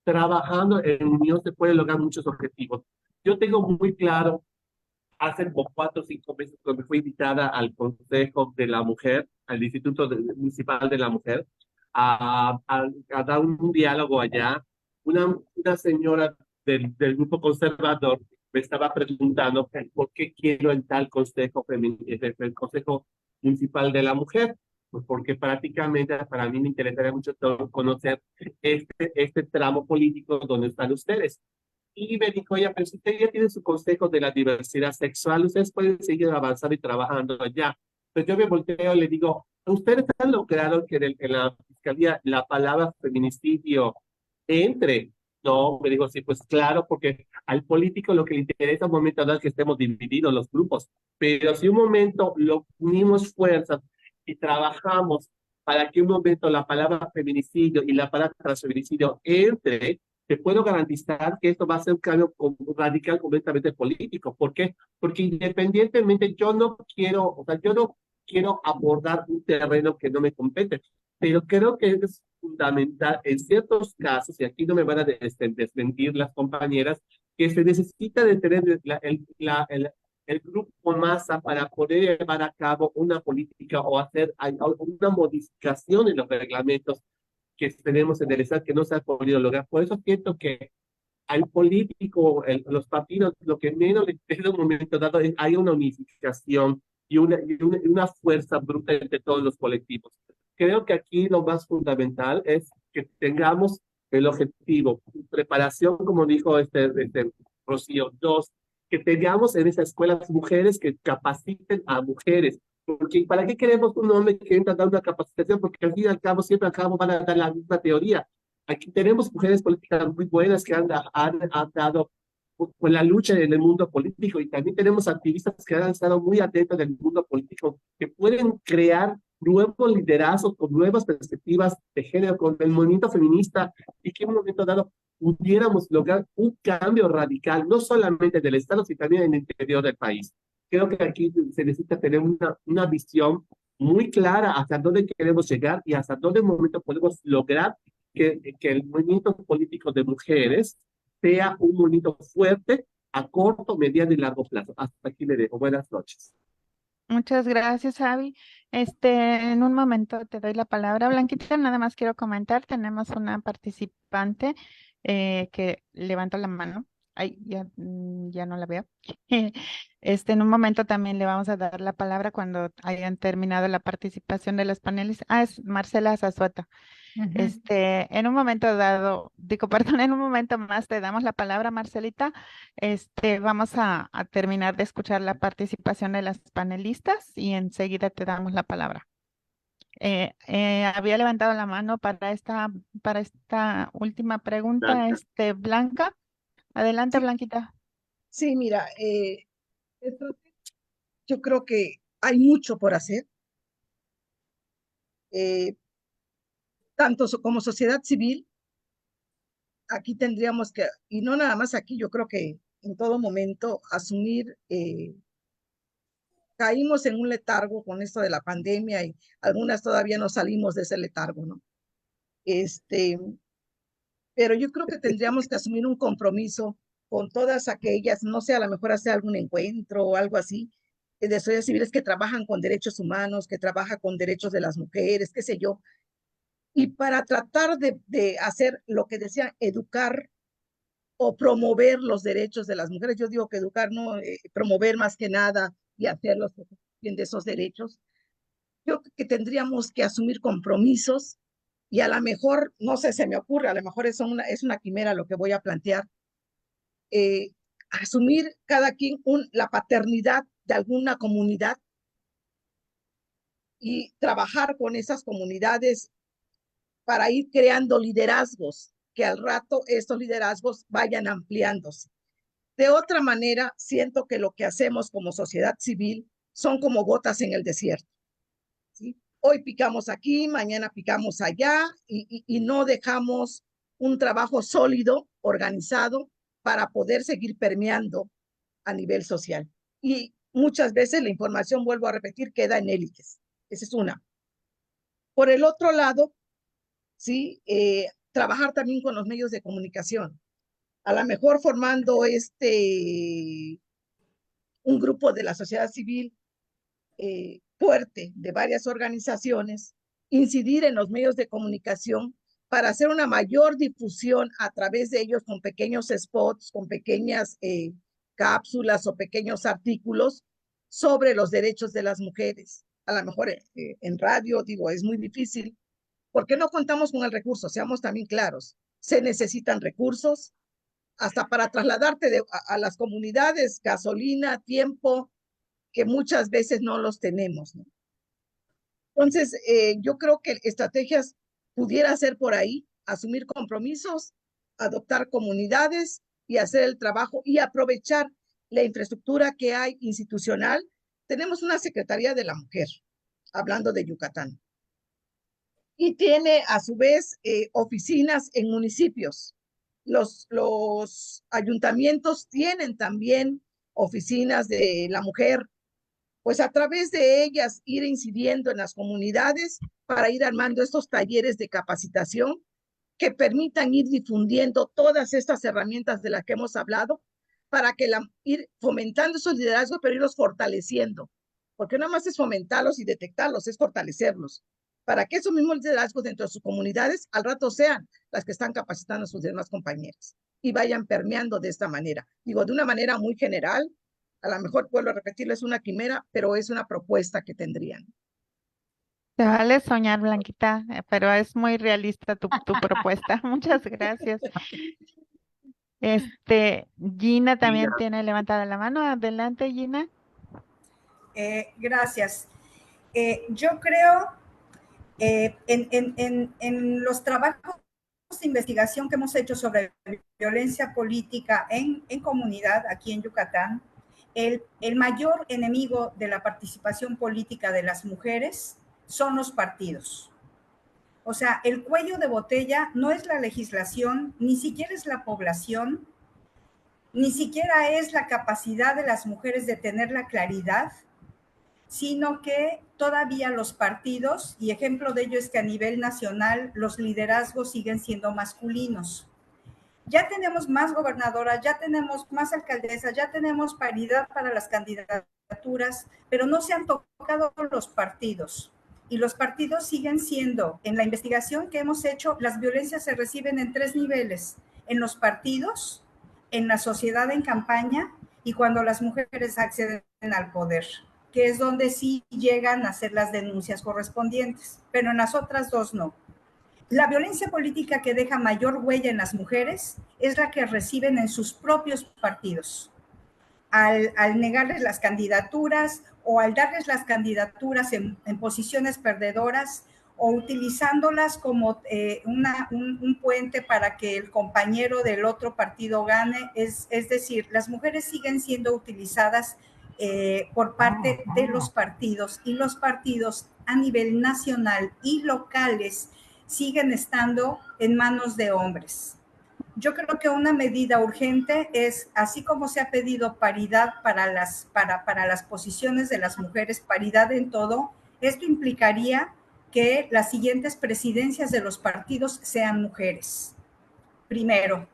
trabajando en unión se pueden lograr muchos objetivos. Yo tengo muy claro, hace como 4 o 5 meses cuando fui invitada al Consejo de la Mujer, al Instituto Municipal de la Mujer, a dar un diálogo allá. Una señora del grupo conservador me estaba preguntando por qué quiero en tal consejo, el Consejo Municipal de la Mujer. Pues porque prácticamente para mí me interesaría mucho conocer este tramo político donde están ustedes. Y me dijo, oye, pero si usted ya tiene su consejo de la diversidad sexual, ustedes pueden seguir avanzando y trabajando allá. Pues yo me volteo y le digo, ¿ustedes han logrado que en la fiscalía la palabra feminicidio entre? No, me dijo, sí, pues claro, porque al político lo que le interesa un momento no es que estemos divididos los grupos, pero si un momento lo unimos fuerzas y trabajamos para que un momento la palabra feminicidio y la palabra transfeminicidio entre, te puedo garantizar que esto va a ser un cambio radical completamente político. ¿Por qué? Porque independientemente yo no quiero abordar un terreno que no me compete, pero creo que es fundamental en ciertos casos, y aquí no me van a desmentir las compañeras, que se necesita de tener el grupo masa para poder llevar a cabo una política o hacer una modificación en los reglamentos que tenemos en el Estado que no se ha podido lograr. Por eso siento que al político, los partidos, lo que menos les interesa en un momento dado es hay una unificación y una fuerza bruta entre todos los colectivos. Creo que aquí lo más fundamental es que tengamos el objetivo, preparación, como dijo Rocío, 2, que tengamos en esas escuelas mujeres que capaciten a mujeres, porque ¿para qué queremos un hombre que entra a dar una capacitación? Porque al fin y al cabo, siempre al cabo van a dar la misma teoría. Aquí tenemos mujeres políticas muy buenas que han dado por la lucha en el mundo político y también tenemos activistas que han estado muy atentos del mundo político, que pueden crear nuevos liderazgos con nuevas perspectivas de género, con el movimiento feminista y que en un momento dado pudiéramos lograr un cambio radical, no solamente del Estado, sino también en el interior del país. Creo que aquí se necesita tener una visión muy clara hacia dónde queremos llegar y hasta dónde en un momento podemos lograr que el movimiento político de mujeres sea un movimiento fuerte a corto, mediano y largo plazo. Hasta aquí le dejo. Buenas noches. Muchas gracias, Javi. En un momento te doy la palabra, Blanquita. Nada más quiero comentar, tenemos una participante que levantó la mano. Ay, ya no la veo. En un momento también le vamos a dar la palabra cuando hayan terminado la participación de los paneles. Es Marcela Zazueta. En un momento dado, digo, perdón, en un momento más te damos la palabra, Marcelita. Vamos a terminar de escuchar la participación de las panelistas y enseguida te damos la palabra. Había levantado la mano para esta última pregunta, Blanca. Blanca. Adelante, Sí. Blanquita. Sí, mira, yo creo que hay mucho por hacer, tanto como sociedad civil. Aquí tendríamos que, y no nada más aquí, yo creo que en todo momento asumir, caímos en un letargo con esto de la pandemia y algunas todavía no salimos de ese letargo, ¿no? Pero yo creo que tendríamos que asumir un compromiso con todas aquellas, no sé, a lo mejor hacer algún encuentro o algo así, de sociedades civiles que trabajan con derechos humanos, que trabajan con derechos de las mujeres, qué sé yo, y para tratar de hacer lo que decía, educar o promover los derechos de las mujeres. Yo digo que educar, no promover más que nada y hacerlos bien de esos derechos. Yo creo que tendríamos que asumir compromisos y a lo mejor, no sé, se me ocurre, a lo mejor es una quimera lo que voy a plantear, asumir cada quien la paternidad de alguna comunidad y trabajar con esas comunidades para ir creando liderazgos, que al rato estos liderazgos vayan ampliándose. De otra manera, siento que lo que hacemos como sociedad civil son como gotas en el desierto, ¿sí? Hoy picamos aquí, mañana picamos allá y no dejamos un trabajo sólido, organizado, para poder seguir permeando a nivel social. Y muchas veces la información, vuelvo a repetir, queda en élites. Esa es una. Por el otro lado, ¿sí? Trabajar también con los medios de comunicación. A lo mejor formando un grupo de la sociedad civil fuerte de varias organizaciones, incidir en los medios de comunicación para hacer una mayor difusión a través de ellos con pequeños spots, con pequeñas cápsulas o pequeños artículos sobre los derechos de las mujeres. A lo mejor en radio, digo, es muy difícil, porque no contamos con el recurso, seamos también claros. Se necesitan recursos, hasta para trasladarte a las comunidades, gasolina, tiempo, que muchas veces no los tenemos, ¿no? Entonces, yo creo que estrategias pudiera ser por ahí, asumir compromisos, adoptar comunidades y hacer el trabajo y aprovechar la infraestructura que hay institucional. Tenemos una Secretaría de la Mujer, hablando de Yucatán, y tiene a su vez oficinas en municipios. Los ayuntamientos tienen también oficinas de la mujer, pues a través de ellas ir incidiendo en las comunidades para ir armando estos talleres de capacitación que permitan ir difundiendo todas estas herramientas de las que hemos hablado para que ir fomentando esos liderazgos, pero irlos fortaleciendo, porque no más es fomentarlos y detectarlos, es fortalecerlos, para que esos mismos liderazgos dentro de sus comunidades al rato sean las que están capacitando a sus demás compañeras y vayan permeando de esta manera. Digo, de una manera muy general, a lo mejor vuelvo a repetirlo, es una quimera, pero es una propuesta que tendrían. Te vale soñar, Blanquita, pero es muy realista tu propuesta. Muchas gracias. Gina también tiene levantada la mano. Adelante, Gina. Gracias. Yo creo en los trabajos de investigación que hemos hecho sobre violencia política en comunidad aquí en Yucatán, el mayor enemigo de la participación política de las mujeres son los partidos. O sea, el cuello de botella no es la legislación, ni siquiera es la población, ni siquiera es la capacidad de las mujeres de tener la claridad, sino que todavía los partidos, y ejemplo de ello es que a nivel nacional los liderazgos siguen siendo masculinos. Ya tenemos más gobernadoras, ya tenemos más alcaldesas, ya tenemos paridad para las candidaturas, pero no se han tocado los partidos. Y los partidos siguen siendo, en la investigación que hemos hecho, las violencias se reciben en 3 niveles: en los partidos, en la sociedad en campaña y cuando las mujeres acceden al poder, que es donde sí llegan a hacer las denuncias correspondientes, pero en las otras 2 no. La violencia política que deja mayor huella en las mujeres es la que reciben en sus propios partidos. Al negarles las candidaturas o al darles las candidaturas en posiciones perdedoras o utilizándolas como un puente para que el compañero del otro partido gane. Es decir, las mujeres siguen siendo utilizadas por parte de los partidos, y los partidos a nivel nacional y locales siguen estando en manos de hombres. Yo creo que una medida urgente es, así como se ha pedido paridad para las posiciones de las mujeres, paridad en todo, esto implicaría que las siguientes presidencias de los partidos sean mujeres. Primero.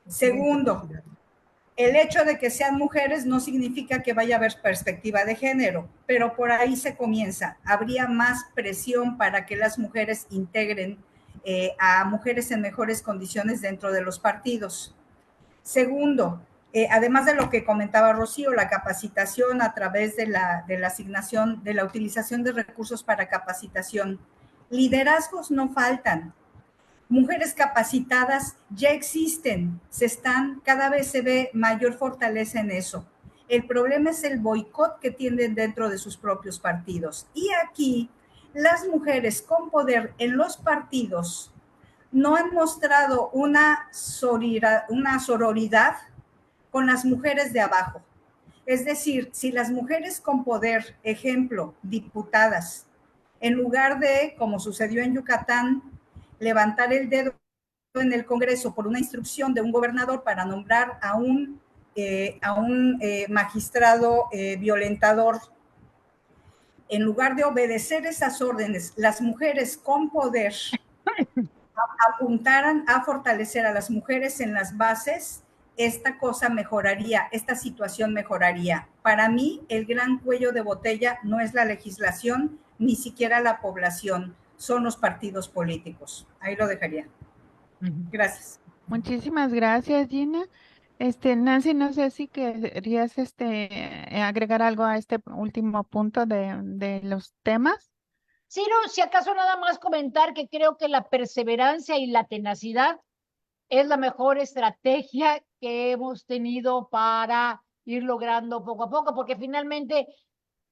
Segundo, El hecho de que sean mujeres no significa que vaya a haber perspectiva de género, pero por ahí se comienza. Habría más presión para que las mujeres integren a mujeres en mejores condiciones dentro de los partidos. Segundo, además de lo que comentaba Rocío, la capacitación a través de la asignación, de la utilización de recursos para capacitación. Liderazgos no faltan. Mujeres capacitadas ya existen, cada vez se ve mayor fortaleza en eso. El problema es el boicot que tienen dentro de sus propios partidos. Y aquí, las mujeres con poder en los partidos no han mostrado una sororidad con las mujeres de abajo. Es decir, si las mujeres con poder, ejemplo, diputadas, en lugar de, como sucedió en Yucatán, levantar el dedo en el Congreso por una instrucción de un gobernador para nombrar a un magistrado violentador, en lugar de obedecer esas órdenes, las mujeres con poder apuntaran a fortalecer a las mujeres en las bases, esta cosa mejoraría, esta situación mejoraría. Para mí, el gran cuello de botella no es la legislación, ni siquiera la población, son los partidos políticos. Ahí lo dejaría. Gracias. Muchísimas gracias, Gina. Nancy, no sé si querías agregar algo a este último punto de los temas. Sí, no, si acaso nada más comentar que creo que la perseverancia y la tenacidad es la mejor estrategia que hemos tenido para ir logrando poco a poco, porque finalmente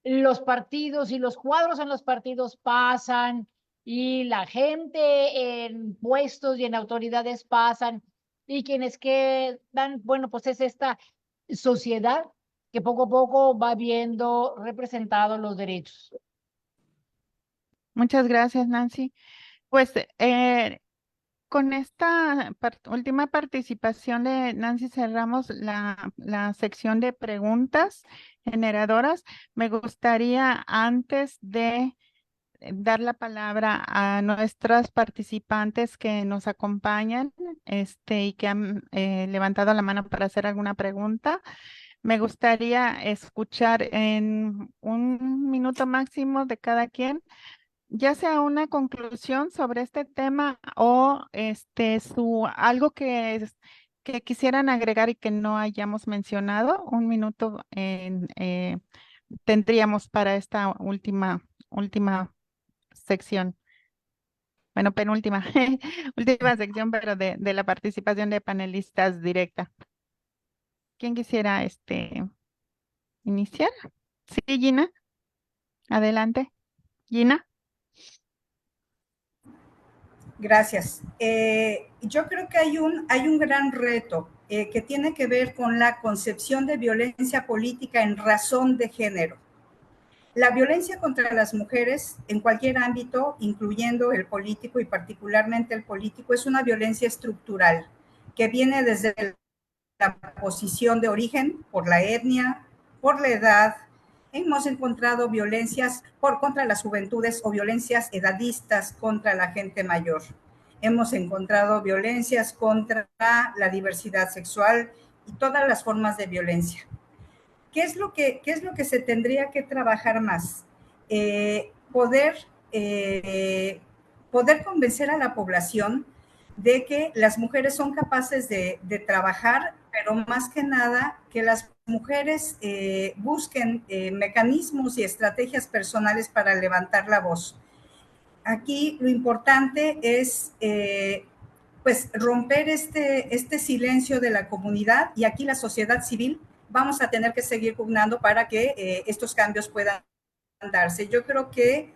los partidos y los cuadros en los partidos pasan y la gente en puestos y en autoridades pasan y quienes quedan, bueno, pues es esta sociedad que poco a poco va viendo representados los derechos. Muchas gracias, Nancy. Pues con esta última participación de Nancy cerramos la sección de preguntas generadoras. Me gustaría, antes de dar la palabra a nuestras participantes que nos acompañan y que han levantado la mano para hacer alguna pregunta, me gustaría escuchar en 1 minuto máximo de cada quien, ya sea una conclusión sobre este tema o algo que quisieran agregar y que no hayamos mencionado. 1 minuto tendríamos para esta última sección. Bueno, penúltima, última sección, pero de la participación de panelistas directa. ¿Quién quisiera iniciar? Sí, Gina. Adelante. Gina. Gracias. Yo creo que hay un gran reto que tiene que ver con la concepción de violencia política en razón de género. La violencia contra las mujeres en cualquier ámbito, incluyendo el político y particularmente el político, es una violencia estructural que viene desde la posición de origen, por la etnia, por la edad. Hemos encontrado violencias contra las juventudes o violencias edadistas contra la gente mayor. Hemos encontrado violencias contra la diversidad sexual y todas las formas de violencia. ¿Qué es lo que se tendría que trabajar más? Poder convencer a la población de que las mujeres son capaces de trabajar, pero más que nada que las mujeres busquen mecanismos y estrategias personales para levantar la voz. Aquí lo importante es pues romper este silencio de la comunidad, y aquí la sociedad civil vamos a tener que seguir pugnando para que estos cambios puedan darse. Yo creo que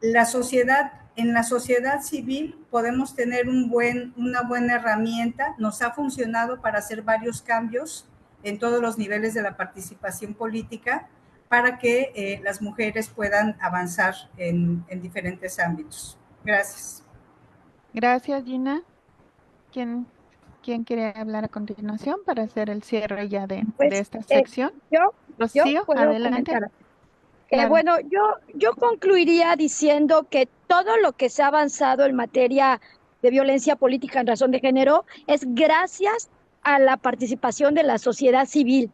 en la sociedad civil podemos tener una buena herramienta. Nos ha funcionado para hacer varios cambios en todos los niveles de la participación política para que las mujeres puedan avanzar en diferentes ámbitos. Gracias. Gracias, Gina. ¿Quién quiere hablar a continuación para hacer el cierre ya de esta sección? Rocío, puedo adelante. comentar. Claro. Bueno, yo concluiría diciendo que todo lo que se ha avanzado en materia de violencia política en razón de género es gracias a la participación de la sociedad civil.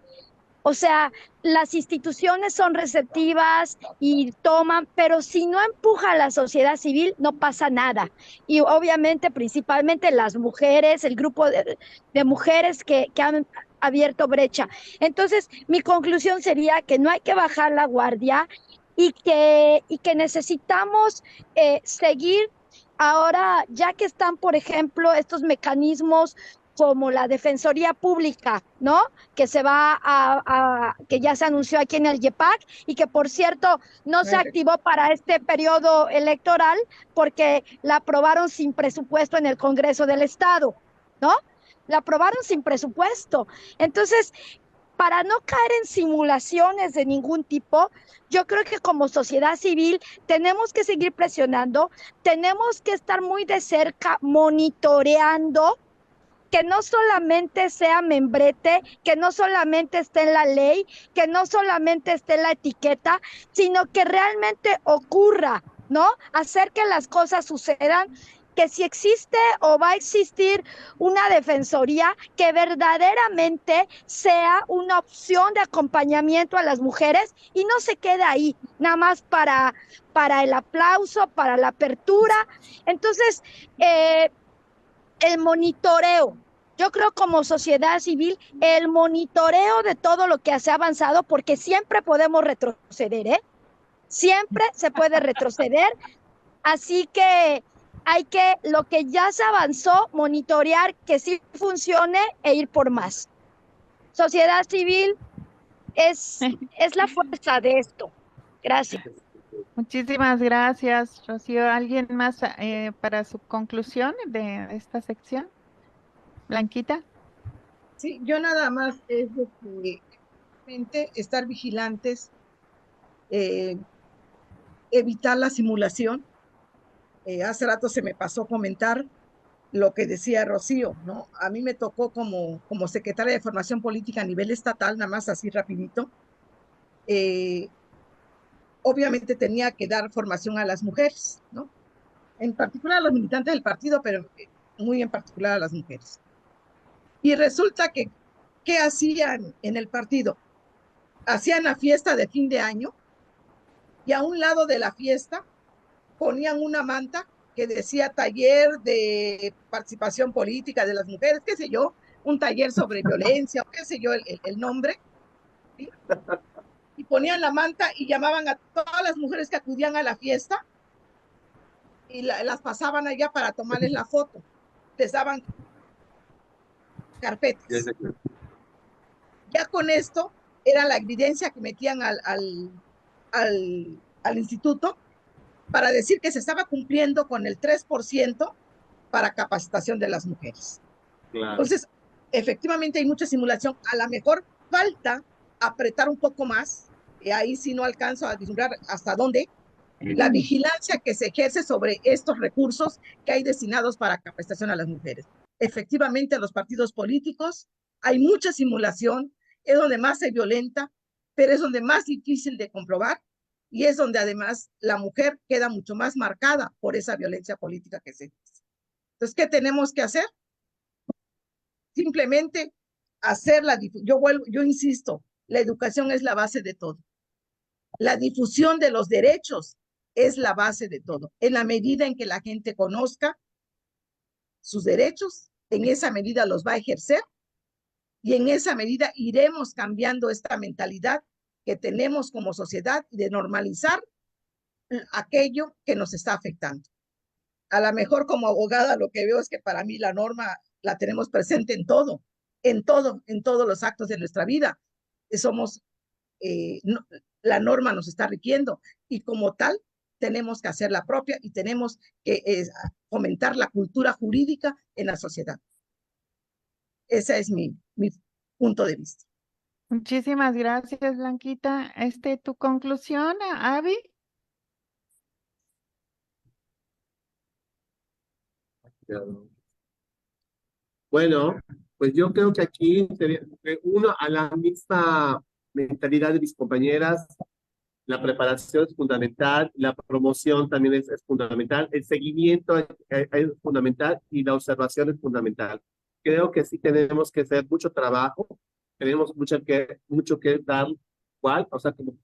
O sea, las instituciones son receptivas y toman, pero si no empuja a la sociedad civil, no pasa nada. Y obviamente, principalmente las mujeres, el grupo de mujeres que han abierto brecha. Entonces, mi conclusión sería que no hay que bajar la guardia y que necesitamos seguir ahora, ya que están, por ejemplo, estos mecanismos como la Defensoría Pública, ¿no? Que que ya se anunció aquí en el YEPAC y que, por cierto, no se activó para este periodo electoral porque la aprobaron sin presupuesto en el Congreso del Estado, ¿no? La aprobaron sin presupuesto. Entonces, para no caer en simulaciones de ningún tipo, yo creo que como sociedad civil tenemos que seguir presionando, tenemos que estar muy de cerca monitoreando que no solamente sea membrete, que no solamente esté en la ley, que no solamente esté en la etiqueta, sino que realmente ocurra, ¿no? Hacer que las cosas sucedan, que si existe o va a existir una defensoría que verdaderamente sea una opción de acompañamiento a las mujeres y no se quede ahí, nada más para el aplauso, para la apertura. Entonces, el monitoreo. Yo creo como sociedad civil, el monitoreo de todo lo que se ha avanzado, porque siempre podemos retroceder, ¿eh? Siempre se puede retroceder. Así que hay que, lo que ya se avanzó, monitorear que sí funcione e ir por más. Sociedad civil es la fuerza de esto. Gracias. Muchísimas gracias, Rocío. ¿Alguien más para su conclusión de esta sección? Blanquita. Sí, yo nada más es de que realmente estar vigilantes, evitar la simulación. Hace rato se me pasó comentar lo que decía Rocío, ¿no? A mí me tocó como secretaria de Formación Política a nivel estatal, nada más así rapidito. Obviamente tenía que dar formación a las mujeres, ¿no? En particular a los militantes del partido, pero muy en particular a las mujeres. Y resulta que, ¿qué hacían en el partido? Hacían la fiesta de fin de año y a un lado de la fiesta ponían una manta que decía taller de participación política de las mujeres, qué sé yo, un taller sobre violencia, o qué sé yo, el nombre, ¿sí? Y ponían la manta y llamaban a todas las mujeres que acudían a la fiesta y las pasaban allá para tomarles la foto. Les daban carpetas. Ya con esto era la evidencia que metían al instituto para decir que se estaba cumpliendo con el 3% para capacitación de las mujeres. Claro. Entonces, efectivamente hay mucha simulación. A lo mejor falta apretar un poco más, y ahí sí no alcanzo a vislumbrar hasta dónde, la vigilancia que se ejerce sobre estos recursos que hay destinados para capacitación a las mujeres. Efectivamente, los partidos políticos hay mucha simulación, es donde más se violenta, pero es donde más difícil de comprobar y es donde además la mujer queda mucho más marcada por esa violencia política que se ejerce. Entonces, ¿qué tenemos que hacer? Simplemente hacer la difusión. Yo insisto, la educación es la base de todo. La difusión de los derechos es la base de todo. En la medida en que la gente conozca sus derechos, en esa medida los va a ejercer y en esa medida iremos cambiando esta mentalidad que tenemos como sociedad de normalizar aquello que nos está afectando. A lo mejor como abogada lo que veo es que para mí la norma la tenemos presente en todos los actos de nuestra vida. La norma nos está rigiendo y como tal tenemos que hacer la propia y tenemos que fomentar la cultura jurídica en la sociedad. Ese es mi punto de vista. Muchísimas gracias, Blanquita. ¿Tu conclusión, Abby? Bueno, pues yo creo que aquí uno a la misma mentalidad de mis compañeras, la preparación es fundamental, la promoción también es fundamental, el seguimiento es fundamental y la observación es fundamental. creo que sí tenemos que hacer mucho trabajo, tenemos mucho que dar igual, o sea, como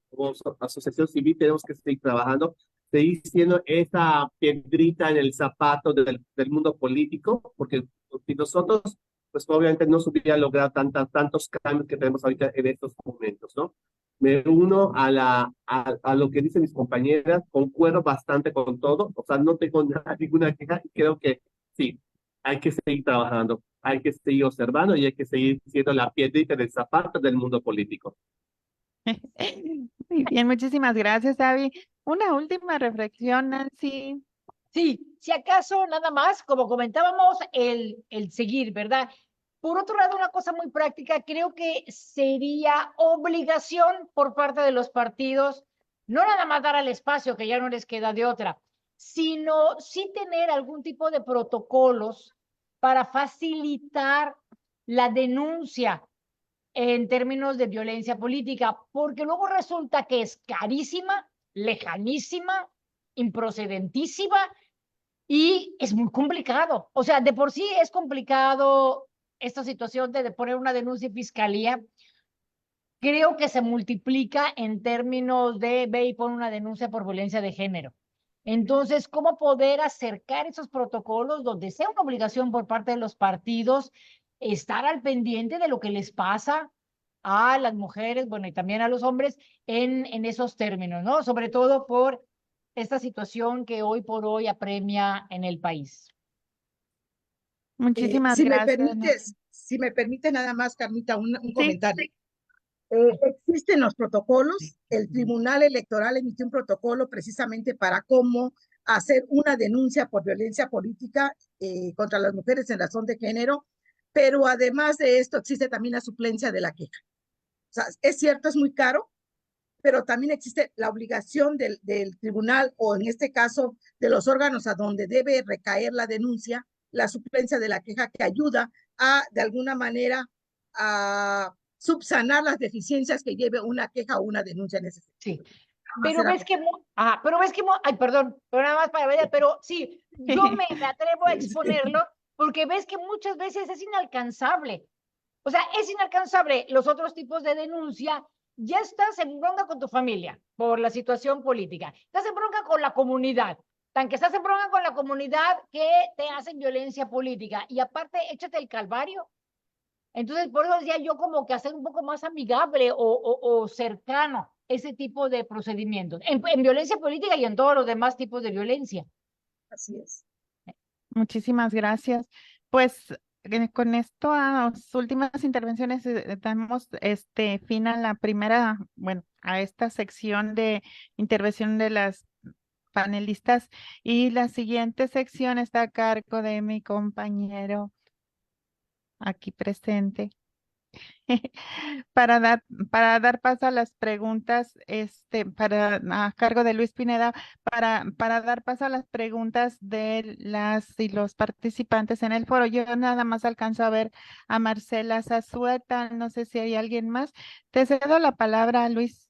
asociación civil tenemos que seguir trabajando, seguir siendo esa piedrita en el zapato del mundo político, porque si nosotros, pues obviamente no se hubiera logrado tantos cambios que tenemos ahorita en estos momentos, ¿no? Me uno a lo que dicen mis compañeras, concuerdo bastante con todo, o sea, no tengo ninguna queja y creo que sí, hay que seguir trabajando, hay que seguir observando y hay que seguir siendo la piedrita del zapato del mundo político. Muy bien, muchísimas gracias, David. Una última reflexión, Nancy. Sí, si acaso nada más, como comentábamos, el seguir, ¿verdad? Por otro lado, una cosa muy práctica, creo que sería obligación por parte de los partidos, no nada más dar al espacio, que ya no les queda de otra, sino sí tener algún tipo de protocolos para facilitar la denuncia en términos de violencia política, porque luego resulta que es carísima, lejanísima, improcedentísima y es muy complicado. O sea, de por sí es complicado esta situación de poner una denuncia en fiscalía. Creo que se multiplica en términos de ve y pon una denuncia por violencia de género. Entonces, ¿cómo poder acercar esos protocolos donde sea una obligación por parte de los partidos estar al pendiente de lo que les pasa a las mujeres, bueno, y también a los hombres en esos términos, ¿no? Sobre todo por esta situación que hoy por hoy apremia en el país. Muchísimas gracias, Nancy. Si me permite nada más, Carmita, un Sí, comentario. Existen los protocolos, el Tribunal Electoral emitió un protocolo precisamente para cómo hacer una denuncia por violencia política contra las mujeres en razón de género, pero además de esto existe también la suplencia de la queja. O sea, es cierto, es muy caro, pero también existe la obligación del tribunal o en este caso de los órganos a donde debe recaer la denuncia, la suplencia de la queja que ayuda a, de alguna manera, a subsanar las deficiencias que lleve una queja o una denuncia en ese sentido. Sí. Pero ves que, ay, perdón, pero nada más para ver, pero sí, yo me atrevo a exponerlo porque ves que muchas veces es inalcanzable. O sea, es inalcanzable los otros tipos de denuncia. Ya estás en bronca con tu familia por la situación política. Estás en bronca con la comunidad. Tan que estás en bronca con la comunidad que te hacen violencia política. Y aparte, échate el calvario. Entonces, por eso decía yo como que hacer un poco más amigable o cercano ese tipo de procedimientos. En violencia política y en todos los demás tipos de violencia. Así es. muchísimas gracias. Pues con esto, a las últimas intervenciones, damos fin a la primera, bueno, a esta sección de intervención de las panelistas y la siguiente sección está a cargo de mi compañero aquí presente. Para dar paso a las preguntas, a cargo de Luis Pineda, para dar paso a las preguntas de las y los participantes en el foro. Yo nada más alcanzo a ver a Marcela Zazueta, no sé si hay alguien más. Te cedo la palabra, Luis.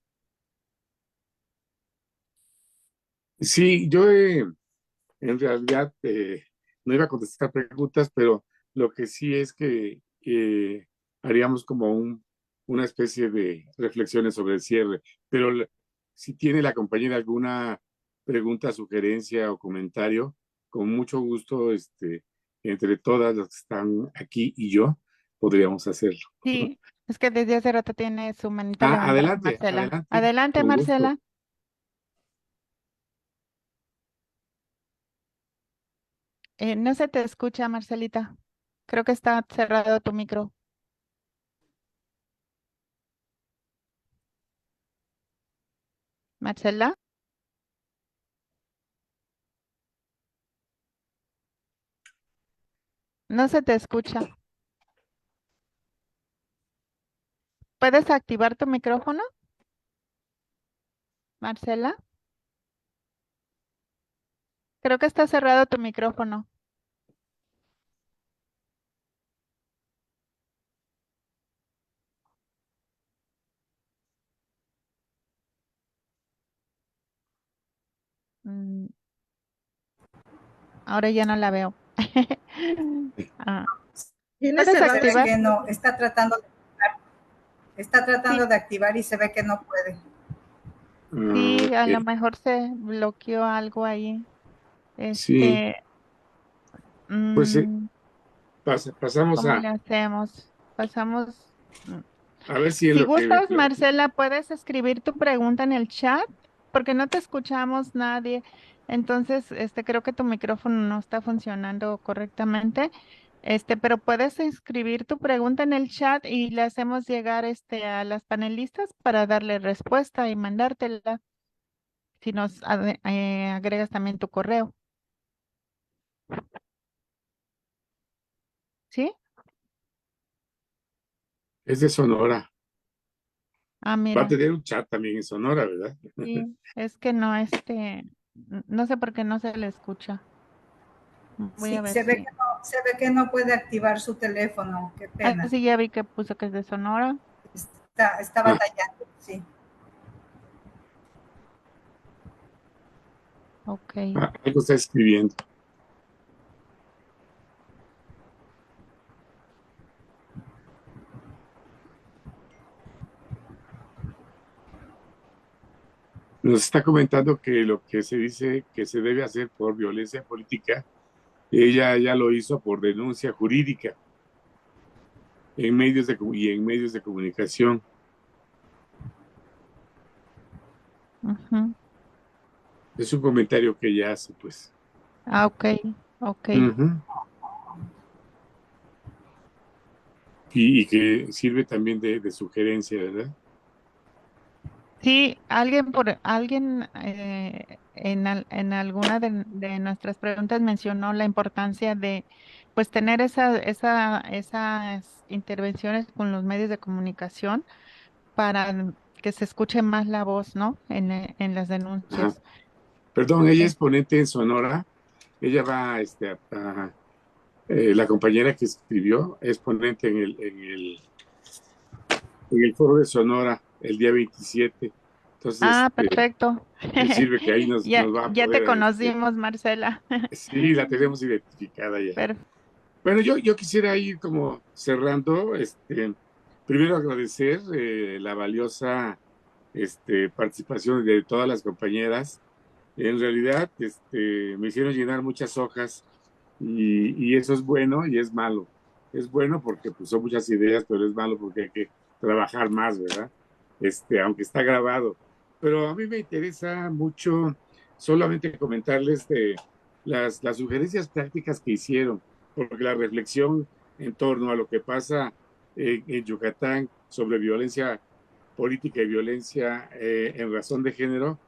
Sí, yo en realidad no iba a contestar preguntas, pero lo que sí es que haríamos como una especie de reflexiones sobre el cierre. Pero si tiene la compañera alguna pregunta, sugerencia o comentario, con mucho gusto, entre todas las que están aquí y yo, podríamos hacerlo. Sí, es que desde hace rato tiene su manita levantada, Adelante, Marcela. adelante, Adelante, con gusto. Marcela. No se te escucha, Marcelita. Creo que está cerrado tu micro. Marcela. No se te escucha. ¿Puedes activar tu micrófono, Marcela? Creo que está cerrado tu micrófono. Mm, Ahora ya no la veo. Ah, Tiene ¿Puedes cerrado. Se ve activar? que no, está tratando de activar y se ve que no puede. Sí, a lo Ok. mejor se bloqueó algo ahí. Sí, Este, pues mm, pasamos ¿cómo le hacemos? Pasamos. mm, a ver si en Si lo que... gustas, Marcela, puedes escribir tu pregunta en el chat, porque no te escuchamos nadie. Entonces, creo que tu micrófono no está funcionando correctamente. Pero puedes escribir tu pregunta en el chat y le hacemos llegar a las panelistas para darle respuesta y mandártela. Si nos agregas también tu correo, ¿sí? Es de Sonora. Ah, Va a mira, tener un chat también en Sonora, ¿verdad? sí, es que no, no sé por qué no se le escucha. Voy Sí, a ver si. se ve que no puede activar su teléfono, qué Ah, pena. sí, ya vi que puso que es de Sonora. Está Ah, batallando, sí. Ok. algo está escribiendo. Nos está comentando que lo que se dice que se debe hacer por violencia política, ella ya lo hizo por denuncia jurídica y en medios de comunicación. Ujú. Es un comentario que ella hace, pues. Ah, ok, ok. Ujú. Y que sirve también de sugerencia, ¿verdad? Sí, alguien en alguna de nuestras preguntas mencionó la importancia de pues tener esas intervenciones con los medios de comunicación para que se escuche más la voz, ¿no? En las Ajá. denuncias. Perdón, ella Eh, es ponente en Sonora. Ella va, la compañera que escribió es ponente en el foro de Sonora el día 27. Entonces, Ah, perfecto. me sirve que ahí Ya, nos va a ya te poder, conocimos, Marcela. sí, la tenemos identificada ya. Per- Bueno, yo quisiera ir como cerrando, primero agradecer la valiosa participación de todas las compañeras. En realidad, me hicieron llenar muchas hojas y eso es bueno y es malo. Es bueno porque pues, son muchas ideas, pero es malo porque hay que trabajar más, ¿verdad? Aunque está grabado. Pero a mí me interesa mucho solamente comentarles de las sugerencias prácticas que hicieron, porque la reflexión en torno a lo que pasa en Yucatán sobre violencia política y violencia en razón de género,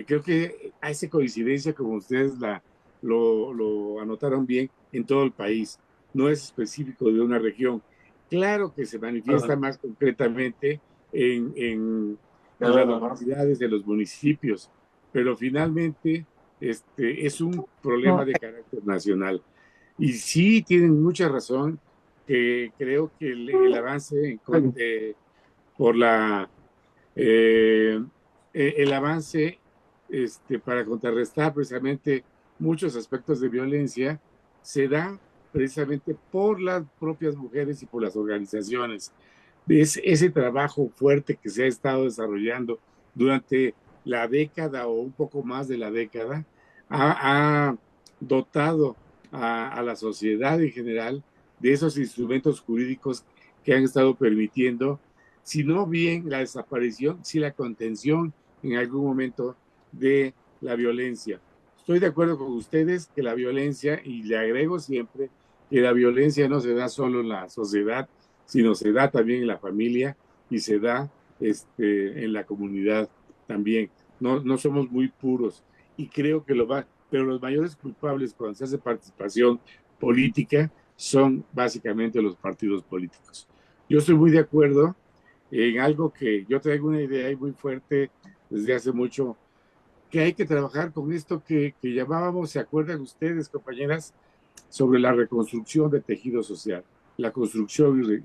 creo que hace coincidencia, como ustedes lo anotaron bien, en todo el país. No es específico de una región. Claro que se manifiesta más concretamente en las localidades de los municipios, pero finalmente es un problema de carácter nacional. Y sí tienen mucha razón, que creo que el avance por eh, el avance para contrarrestar precisamente muchos aspectos de violencia se da precisamente por las propias mujeres y por las organizaciones. Es ese trabajo fuerte que se ha estado desarrollando durante la década o un poco más de la década ha dotado a la sociedad en general de esos instrumentos jurídicos que han estado permitiendo, si no bien la desaparición, si la contención en algún momento de la violencia. Estoy de acuerdo con ustedes que la violencia, y le agrego siempre que la violencia no se da solo en la sociedad, sino se da también en la familia y se da en la comunidad también. No somos muy puros y creo que lo va, pero los mayores culpables cuando se hace participación política son básicamente los partidos políticos. Yo estoy muy de acuerdo en algo que yo traigo una idea ahí muy fuerte desde hace mucho, que hay que trabajar con esto que llamábamos, ¿se acuerdan ustedes, compañeras? Sobre la reconstrucción del tejido social, la construcción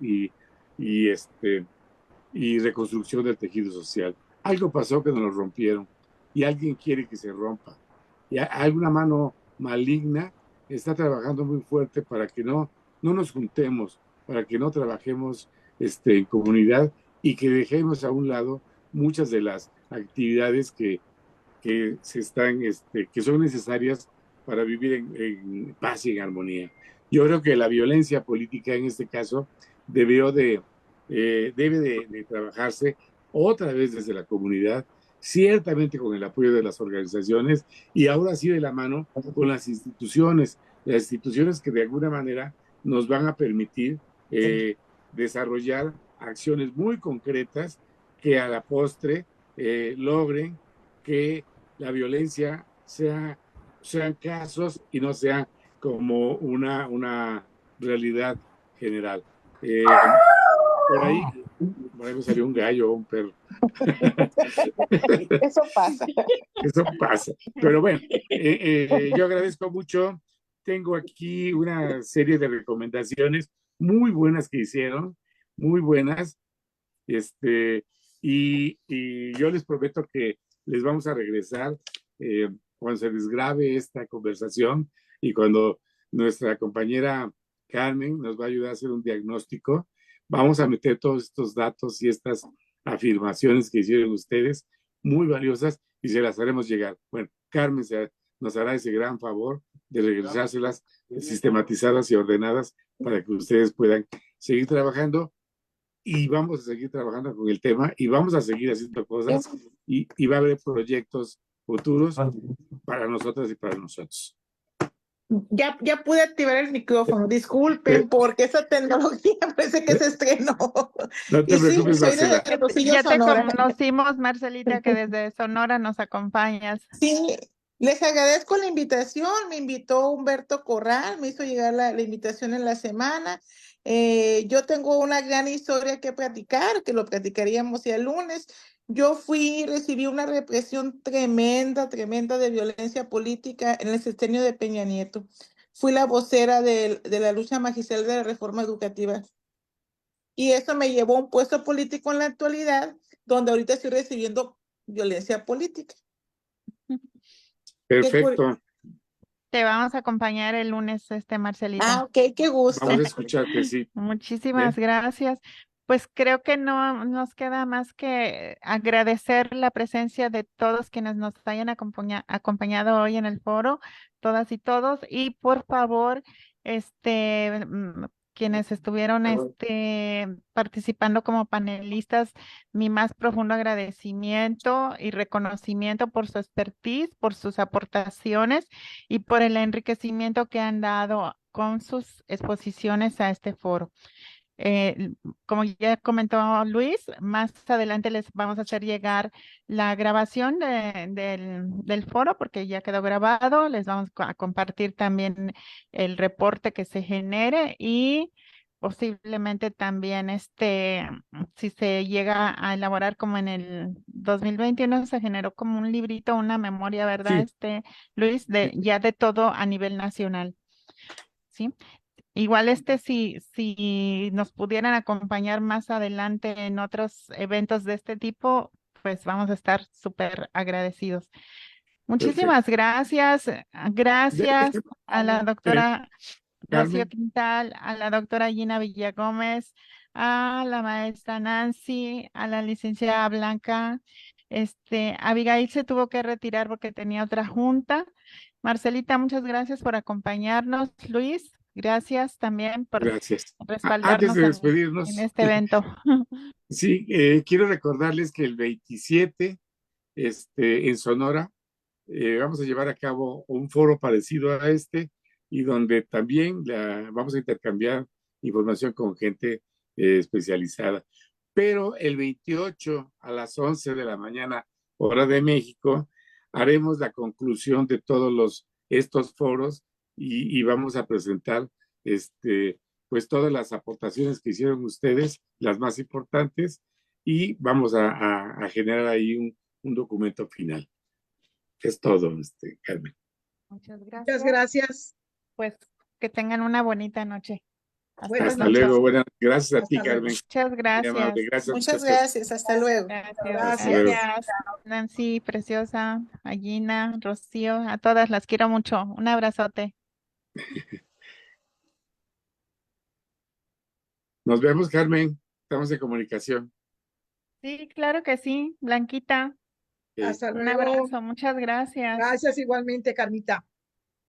y reconstrucción del tejido social. Algo pasó que nos lo rompieron y alguien quiere que se rompa. Y alguna mano maligna está trabajando muy fuerte para que no nos juntemos, para que no trabajemos en comunidad y que dejemos a un lado muchas de las actividades que se están, que son necesarias para vivir en paz y en armonía. Yo creo que la violencia política en este caso debe de trabajarse otra vez desde la comunidad, ciertamente con el apoyo de las organizaciones y ahora sí de la mano con las instituciones que de alguna manera nos van a permitir desarrollar acciones muy concretas que a la postre logren que la violencia sean casos y no sea como una realidad general. Por ahí me salió un gallo o un perro. Eso pasa. Eso pasa. Pero bueno, yo agradezco mucho. Tengo aquí una serie de recomendaciones muy buenas que hicieron, muy buenas. Y yo les prometo que les vamos a regresar cuando se desgrabe esta conversación y cuando nuestra compañera Carmen nos va a ayudar a hacer un diagnóstico. Vamos a meter todos estos datos y estas afirmaciones que hicieron ustedes, muy valiosas, y se las haremos llegar. Bueno, Carmen nos hará ese gran favor de regresárselas sistematizadas y ordenadas para que ustedes puedan seguir trabajando, y vamos a seguir trabajando con el tema y vamos a seguir haciendo cosas y va a haber proyectos futuros para nosotras y para nosotros. Ya pude activar el micrófono. Disculpen, porque esa tecnología parece que se estrenó. No te Y sí, preocupes, soy Marcela. de Hermosillo, Ya te Sonora. conocimos, Marcelita, que desde Sonora nos acompañas. Sí, les agradezco la invitación. Me invitó Humberto Corral, me hizo llegar la invitación en la semana. Yo tengo una gran historia que platicar, que lo platicaríamos ya el lunes. Yo recibí una represión tremenda de violencia política en el sexenio de Peña Nieto. Fui la vocera de la lucha magistral de la reforma educativa. Y eso me llevó a un puesto político en la actualidad, donde ahorita estoy recibiendo violencia política. Perfecto. Te vamos a acompañar el lunes, Marcelita. Ok, qué gusto. Vamos a escucharte, sí. Muchísimas gracias. Pues creo que no nos queda más que agradecer la presencia de todos quienes nos hayan acompañado hoy en el foro, todas y todos, y por favor, quienes estuvieron participando como panelistas, mi más profundo agradecimiento y reconocimiento por su expertise, por sus aportaciones y por el enriquecimiento que han dado con sus exposiciones a este foro. Como ya comentó Luis, más adelante les vamos a hacer llegar la grabación del foro porque ya quedó grabado. Les vamos a compartir también el reporte que se genere y posiblemente también si se llega a elaborar como en el 2021, se generó como un librito, una memoria, ¿verdad? Sí. Luis, ya de todo a nivel nacional. ¿Sí? Igual si nos pudieran acompañar más adelante en otros eventos de este tipo, pues vamos a estar súper agradecidos. Muchísimas gracias. Gracias a la doctora Rocío Quintal, a la doctora Gina Villagómez, a la maestra Nancy, a la licenciada Blanca. Abigail se tuvo que retirar porque tenía otra junta. Marcelita, muchas gracias por acompañarnos. Luis, gracias también por respaldarnos Antes de despedirnos, en este evento. Sí, quiero recordarles que el 27 en Sonora vamos a llevar a cabo un foro parecido a y donde también vamos a intercambiar información con gente especializada. Pero el 28 a las 11 de la mañana, hora de México, haremos la conclusión de todos estos foros y vamos a presentar pues todas las aportaciones que hicieron ustedes, las más importantes, y vamos a generar ahí un documento final. Es todo, Carmen. Muchas gracias. Muchas gracias. Pues que tengan una bonita noche. Hasta luego. Buenas, gracias a ti, Carmen. Muchas gracias. Gracias. Muchas gracias. Hasta luego. Gracias. Nancy, preciosa, a Gina, Rocío, a todas las quiero mucho. Un abrazote. Nos vemos, Carmen. Estamos en comunicación. Sí, claro que sí, Blanquita. Ok. Hasta Un luego. abrazo, muchas gracias. Gracias igualmente, Carmita.